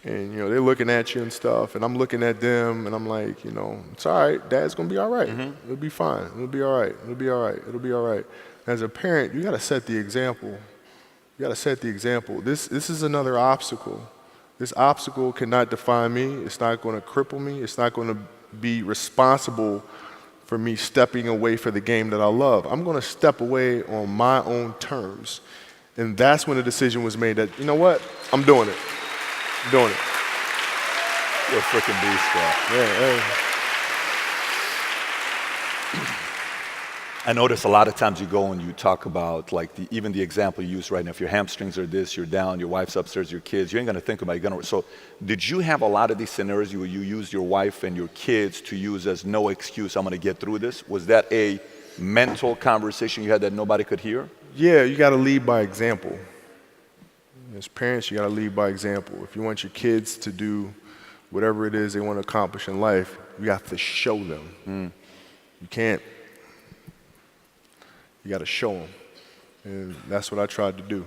and they're looking at you and stuff, and I'm looking at them, and I'm like, it's all right. Dad's gonna be all right. It'll be fine. It'll be all right. It'll be all right. It'll be all right. As a parent, you gotta set the example. You gotta set the example. This is another obstacle. This obstacle cannot define me. It's not gonna cripple me. It's not gonna be responsible for me stepping away for the game that I love. I'm gonna step away on my own terms. And that's when the decision was made that, you know what, I'm doing it. I'm doing it. You're a freaking beast, bro. Yeah, I notice a lot of times you go and you talk about like even the example you use right now. If your hamstrings are this, you're down, your wife's upstairs, your kids, you ain't gonna think about it. So did you have a lot of these scenarios where you use your wife and your kids to use as no excuse, I'm gonna get through this? Was that a mental conversation you had that nobody could hear? Yeah, you gotta lead by example. As parents, you gotta lead by example. If you want your kids to do whatever it is they want to accomplish in life, you have to show them. You can't. You got to show them. And that's what I tried to do.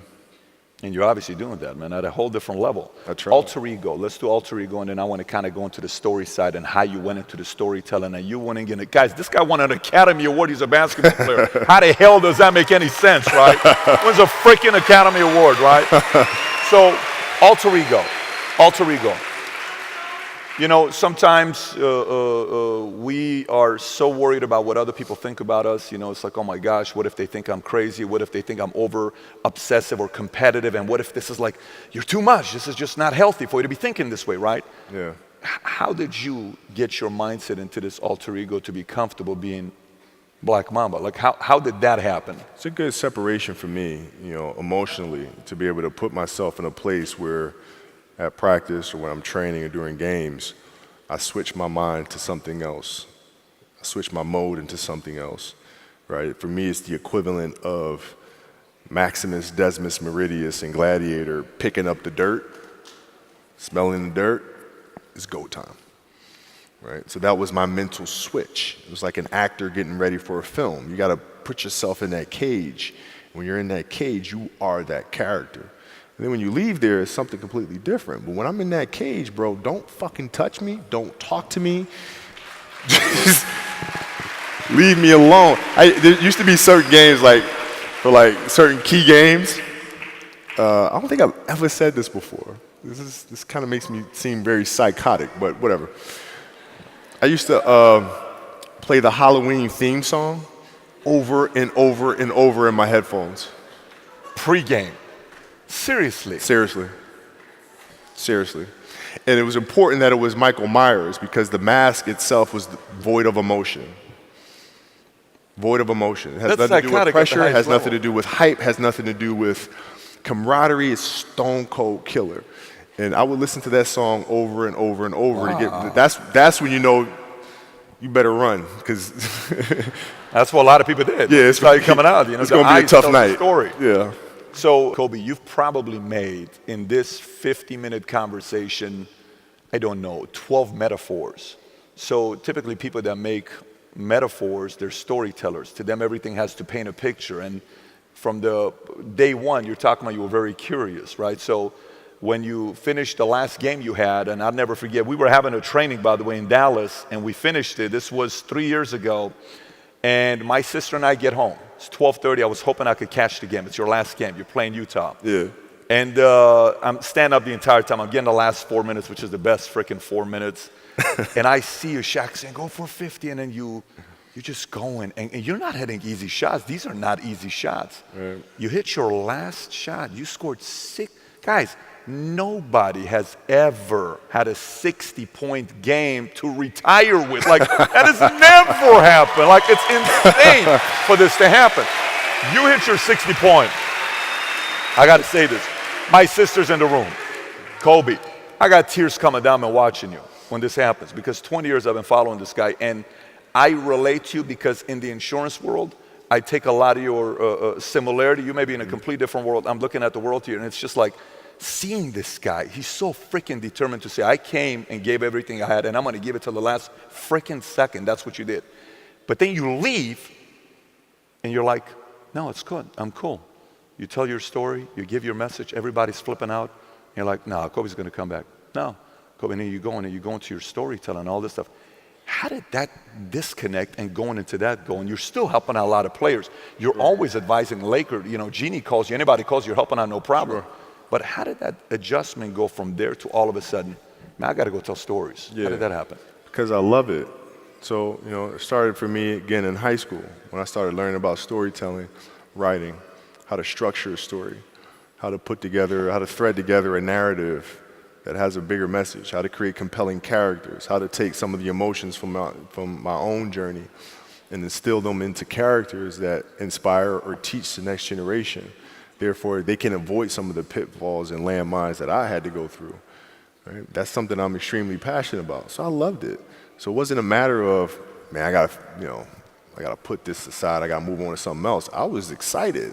And you're obviously doing that, man, at a whole different level. I tried. Alter ego. Let's do alter ego, and then I want to kind of go into the story side and how you went into the storytelling and you went in. Guys, this guy won an Academy Award. He's a basketball player. How the hell does that make any sense, right? Wins a freaking Academy Award, right? So, alter ego. Alter ego. Sometimes we are so worried about what other people think about us. It's like, oh my gosh, what if they think I'm crazy? What if they think I'm over obsessive or competitive? And what if this is like, you're too much. This is just not healthy for you to be thinking this way, right? Yeah. How did you get your mindset into this alter ego to be comfortable being Black Mamba? Like, how did that happen? It's a good separation for me, emotionally, to be able to put myself in a place where at practice or when I'm training or during games, I switch my mind to something else. I switch my mode into something else, right? For me, it's the equivalent of Maximus Decimus Meridius in Gladiator picking up the dirt, smelling the dirt. It's go time, right? So that was my mental switch. It was like an actor getting ready for a film. You got to put yourself in that cage. When you're in that cage, you are that character. And then when you leave there, it's something completely different. But when I'm in that cage, bro, don't fucking touch me. Don't talk to me. Just leave me alone. There used to be certain games, for certain key games. I don't think I've ever said this before. This kind of makes me seem very psychotic, but whatever. I used to play the Halloween theme song over and over and over in my headphones. Pre-game. Seriously? Seriously. And it was important that it was Michael Myers because the mask itself was void of emotion. Void of emotion. It has nothing to do with pressure, it has nothing to do with hype, has nothing to do with camaraderie. It's stone cold killer. And I would listen to that song over and over and over to get. That's when you know you better run because that's what a lot of people did. Yeah, it's like coming out. It's gonna be a tough night. Story. Yeah. So, Kobe, you've probably made in this 50-minute conversation, I don't know, 12 metaphors. So typically people that make metaphors, they're storytellers. To them, everything has to paint a picture. And from the day one, you're talking about you were very curious, right? So when you finished the last game you had, and I'll never forget, we were having a training, by the way, in Dallas, and we finished it. This was 3 years ago. And my sister and I get home. It's 12:30. I was hoping I could catch the game. It's your last game. You're playing Utah. Yeah. And I'm standing up the entire time. I'm getting the last 4 minutes, which is the best freaking 4 minutes. And I see you, Shaq, saying, go for 50. And then you're just going. And you're not hitting easy shots. These are not easy shots. Right. You hit your last shot. You scored 6. Guys, nobody has ever had a 60-point game to retire with. Like, that has never happened. Like, it's insane for this to happen. You hit your 60-point. I got to say this. My sister's in the room. Kobe, I got tears coming down and watching you when this happens because 20 years I've been following this guy. And I relate to you because in the insurance world, I take a lot of your similarity. You may be in a completely different world. I'm looking at the world here, and it's just like, seeing this guy, he's so freaking determined to say, I came and gave everything I had, and I'm going to give it till the last freaking second. That's what you did. But then you leave, and you're like, no, it's good. I'm cool. You tell your story, you give your message, everybody's flipping out. You're like, no, Kobe's going to come back. No, Kobe, and then you go into your storytelling, all this stuff. How did that disconnect and going into that go? And you're still helping out a lot of players. You're always advising Laker. You know, Jeannie calls you, anybody calls you, you're helping out, no problem. Sure. But how did that adjustment go from there to all of a sudden, man, I got to go tell stories? Yeah. How did that happen? Because I love it. So, you know, it started for me again in high school when I started learning about storytelling, writing, how to structure a story, how to thread together a narrative that has a bigger message, how to create compelling characters, how to take some of the emotions from my own journey and instill them into characters that inspire or teach the next generation. Therefore, they can avoid some of the pitfalls and landmines that I had to go through. Right? That's something I'm extremely passionate about. So I loved it. So it wasn't a matter of, man, I gotta put this aside, I gotta move on to something else. I was excited.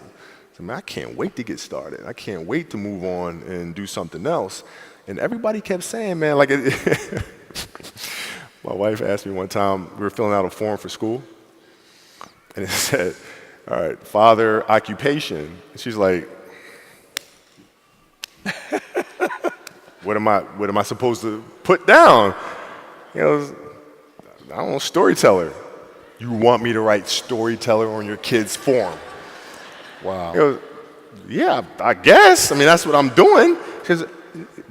So, man, I can't wait to get started. I can't wait to move on and do something else. And everybody kept saying, man, like, my wife asked me one time, we were filling out a form for school, and it said, all right, father, occupation. And she's like, what am I supposed to put down? You know, I don't know, storyteller. You want me to write storyteller on your kid's form? Wow. He goes, yeah, I guess. I mean, that's what I'm doing. She goes,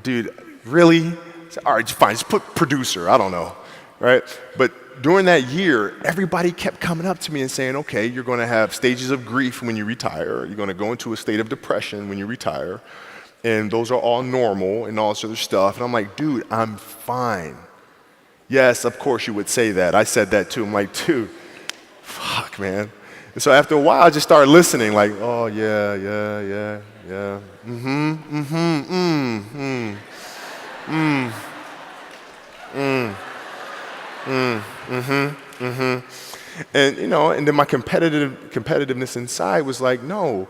dude, really? I said, all right, fine, just put producer, I don't know, right? But during that year, everybody kept coming up to me and saying, okay, you're gonna have stages of grief when you retire, you're gonna go into a state of depression when you retire, and those are all normal and all this other stuff. And I'm like, dude, I'm fine. Yes, of course you would say that. I said that too. I'm like, dude, fuck, man. And so after a while, I just started listening, like, oh, yeah, And, you know, and then my competitiveness inside was like, no,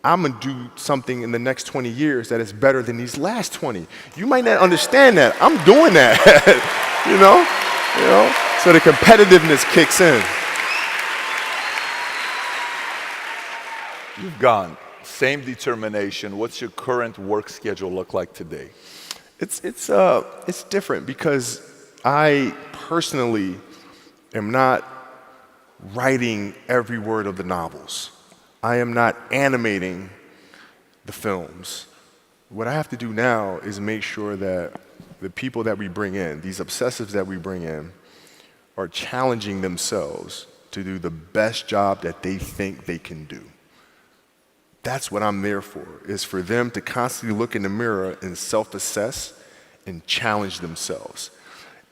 I'm gonna do something in the next 20 years that is better than these last 20. You might not understand that. I'm doing that, you know? So the competitiveness kicks in. You've gone, same determination. What's your current work schedule look like today? It's different because I personally am not writing every word of the novels. I am not animating the films. What I have to do now is make sure that the people that we bring in, these obsessives that we bring in, are challenging themselves to do the best job that they think they can do. That's what I'm there for, is for them to constantly look in the mirror and self-assess and challenge themselves.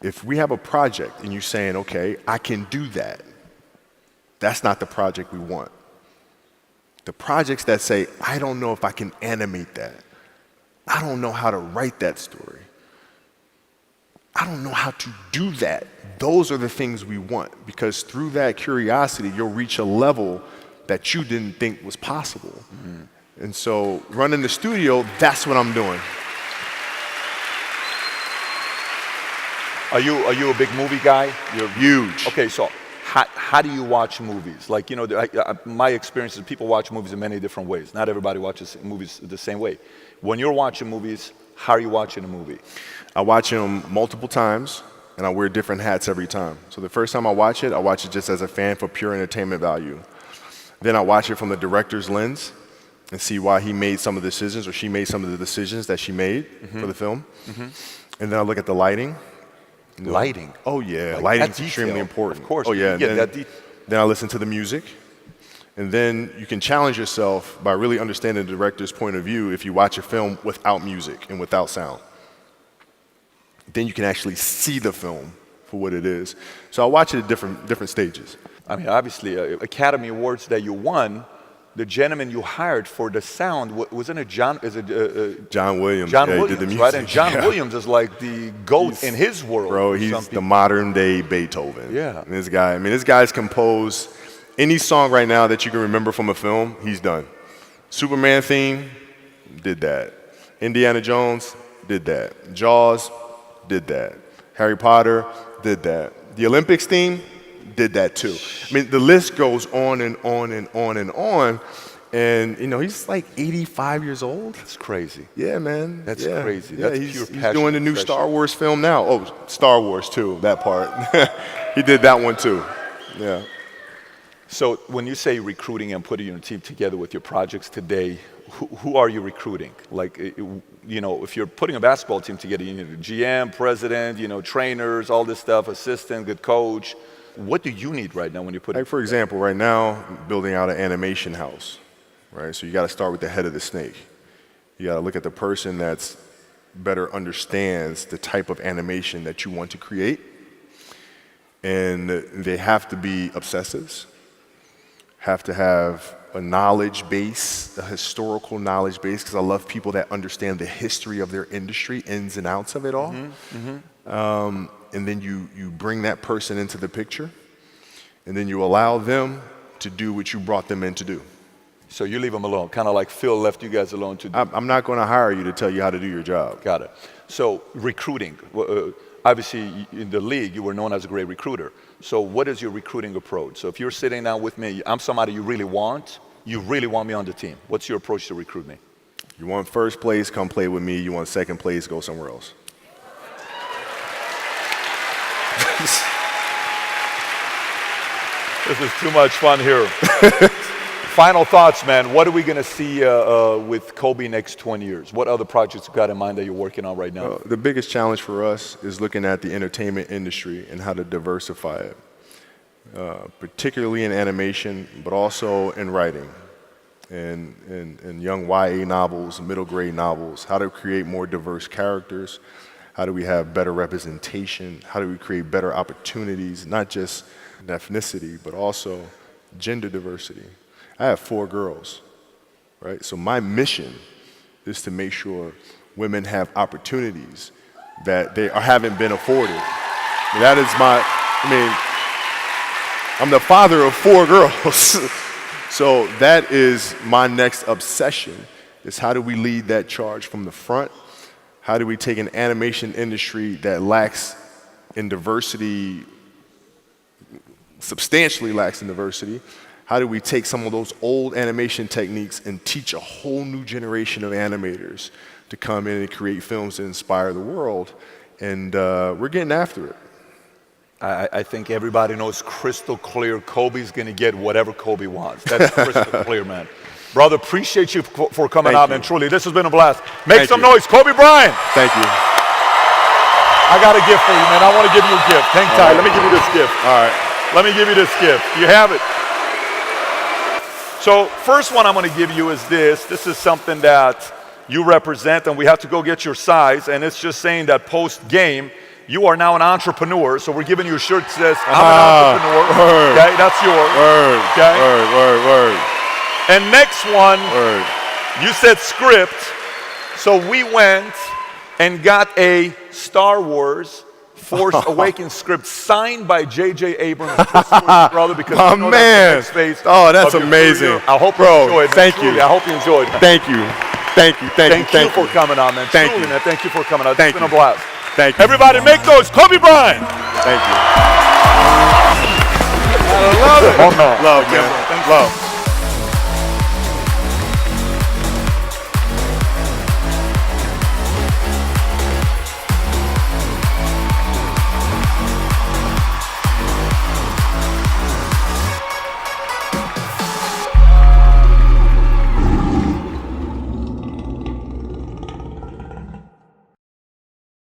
If we have a project and you're saying, okay, I can do that, that's not the project we want. The projects that say, I don't know if I can animate that. I don't know how to write that story. I don't know how to do that. Those are the things we want, because through that curiosity, you'll reach a level that you didn't think was possible. Mm-hmm. And so running the studio, that's what I'm doing. Are you a big movie guy? You're huge. Okay, so how do you watch movies? Like, you know, my experience is people watch movies in many different ways. Not everybody watches movies the same way. When you're watching movies, how are you watching a movie? I watch them multiple times, and I wear different hats every time. So the first time I watch it just as a fan for pure entertainment value. Then I watch it from the director's lens and see why he made some of the decisions, or she made some of the decisions that she made for the film. Mm-hmm. And then I look at the lighting. You know, lighting? Oh yeah, like lighting's extremely important. Of course. Oh yeah. Then I listen to the music. And then you can challenge yourself by really understanding the director's point of view if you watch a film without music and without sound. Then you can actually see the film for what it is. So I watch it at different stages. I mean, obviously, Academy Awards that you won, the gentleman you hired for the sound, wasn't it John? John Williams. John yeah, Williams, he did the music. right? And John Williams is like the GOAT in his world. Bro, he's the modern day Beethoven. Yeah. And this guy's composed any song right now that you can remember from a film, he's done. Superman theme, did that. Indiana Jones, did that. Jaws, did that. Harry Potter, did that. The Olympics theme, did that too. I mean, the list goes on and on and on and on. And, he's like 85 years old. That's crazy. Yeah, man. That's yeah. crazy. Yeah, That's he's pure he's passion doing the new expression. Star Wars film now. Oh, Star Wars too, that part. He did that one too. Yeah. So when you say recruiting and putting your team together with your projects today, who are you recruiting? Like, if you're putting a basketball team together, you need a GM, president, trainers, all this stuff, assistant, good coach. What do you need right now when you're putting? Like, for example, right now, I'm building out an animation house, right? So you got to start with the head of the snake. You got to look at the person that's better understands the type of animation that you want to create. And they have to be obsessives, have to have a knowledge base, a historical knowledge base, because I love people that understand the history of their industry, ins and outs of it all. And then you bring that person into the picture, and then you allow them to do what you brought them in to do. So you leave them alone, kind of like Phil left you guys alone to do. I'm not going to hire you to tell you how to do your job. Got it. So recruiting, obviously in the league, you were known as a great recruiter. So what is your recruiting approach? So if you're sitting down with me, I'm somebody you really want me on the team. What's your approach to recruit me? You want first place, come play with me. You want second place, go somewhere else. This is too much fun here. Final thoughts, man. What are we going to see with Kobe next 20 years? What other projects you got in mind that you're working on right now? The biggest challenge for us is looking at the entertainment industry and how to diversify it, particularly in animation, but also in writing and young YA novels, middle grade novels, how to create more diverse characters, how do we have better representation, how do we create better opportunities, not just ethnicity, but also gender diversity. I have 4 girls, right? So my mission is to make sure women have opportunities that they haven't been afforded. That is I'm the father of 4 girls. So that is my next obsession, is how do we lead that charge from the front? How do we take an animation industry that lacks in diversity, substantially lacks in diversity? How do we take some of those old animation techniques and teach a whole new generation of animators to come in and create films that inspire the world? And we're getting after it. I think everybody knows crystal clear Kobe's going to get whatever Kobe wants. That's crystal clear, man. Brother, appreciate you for coming out, man. Truly, this has been a blast. Make some noise. Kobe Bryant. Thank you. I got a gift for you, man. I want to give you a gift. Hang tight. Let me give you this gift. All right. Let me give you this gift. You have it. So first one I'm going to give you is this. This is something that you represent, and we have to go get your size. And it's just saying that post-game, you are now an entrepreneur. So we're giving you a shirt that says, I'm an entrepreneur. Word. Okay, that's yours. Word. Okay? Word. And next one, Word. you said script. So we went and got a Star Wars Force Awakens script signed by J.J. Abrams, brother, because my you know man. that's the next phase. Oh, that's of your amazing. career. I hope Bro, you enjoyed. thank Truly, you. I hope you enjoyed. Thank you. Thank you for coming on, man. Thank Truly, you. man. Thank you for coming on. Thank It's been you. a blast. Thank you. Everybody make those. Kobe Bryant. Thank you. I love it. Love, man. Love.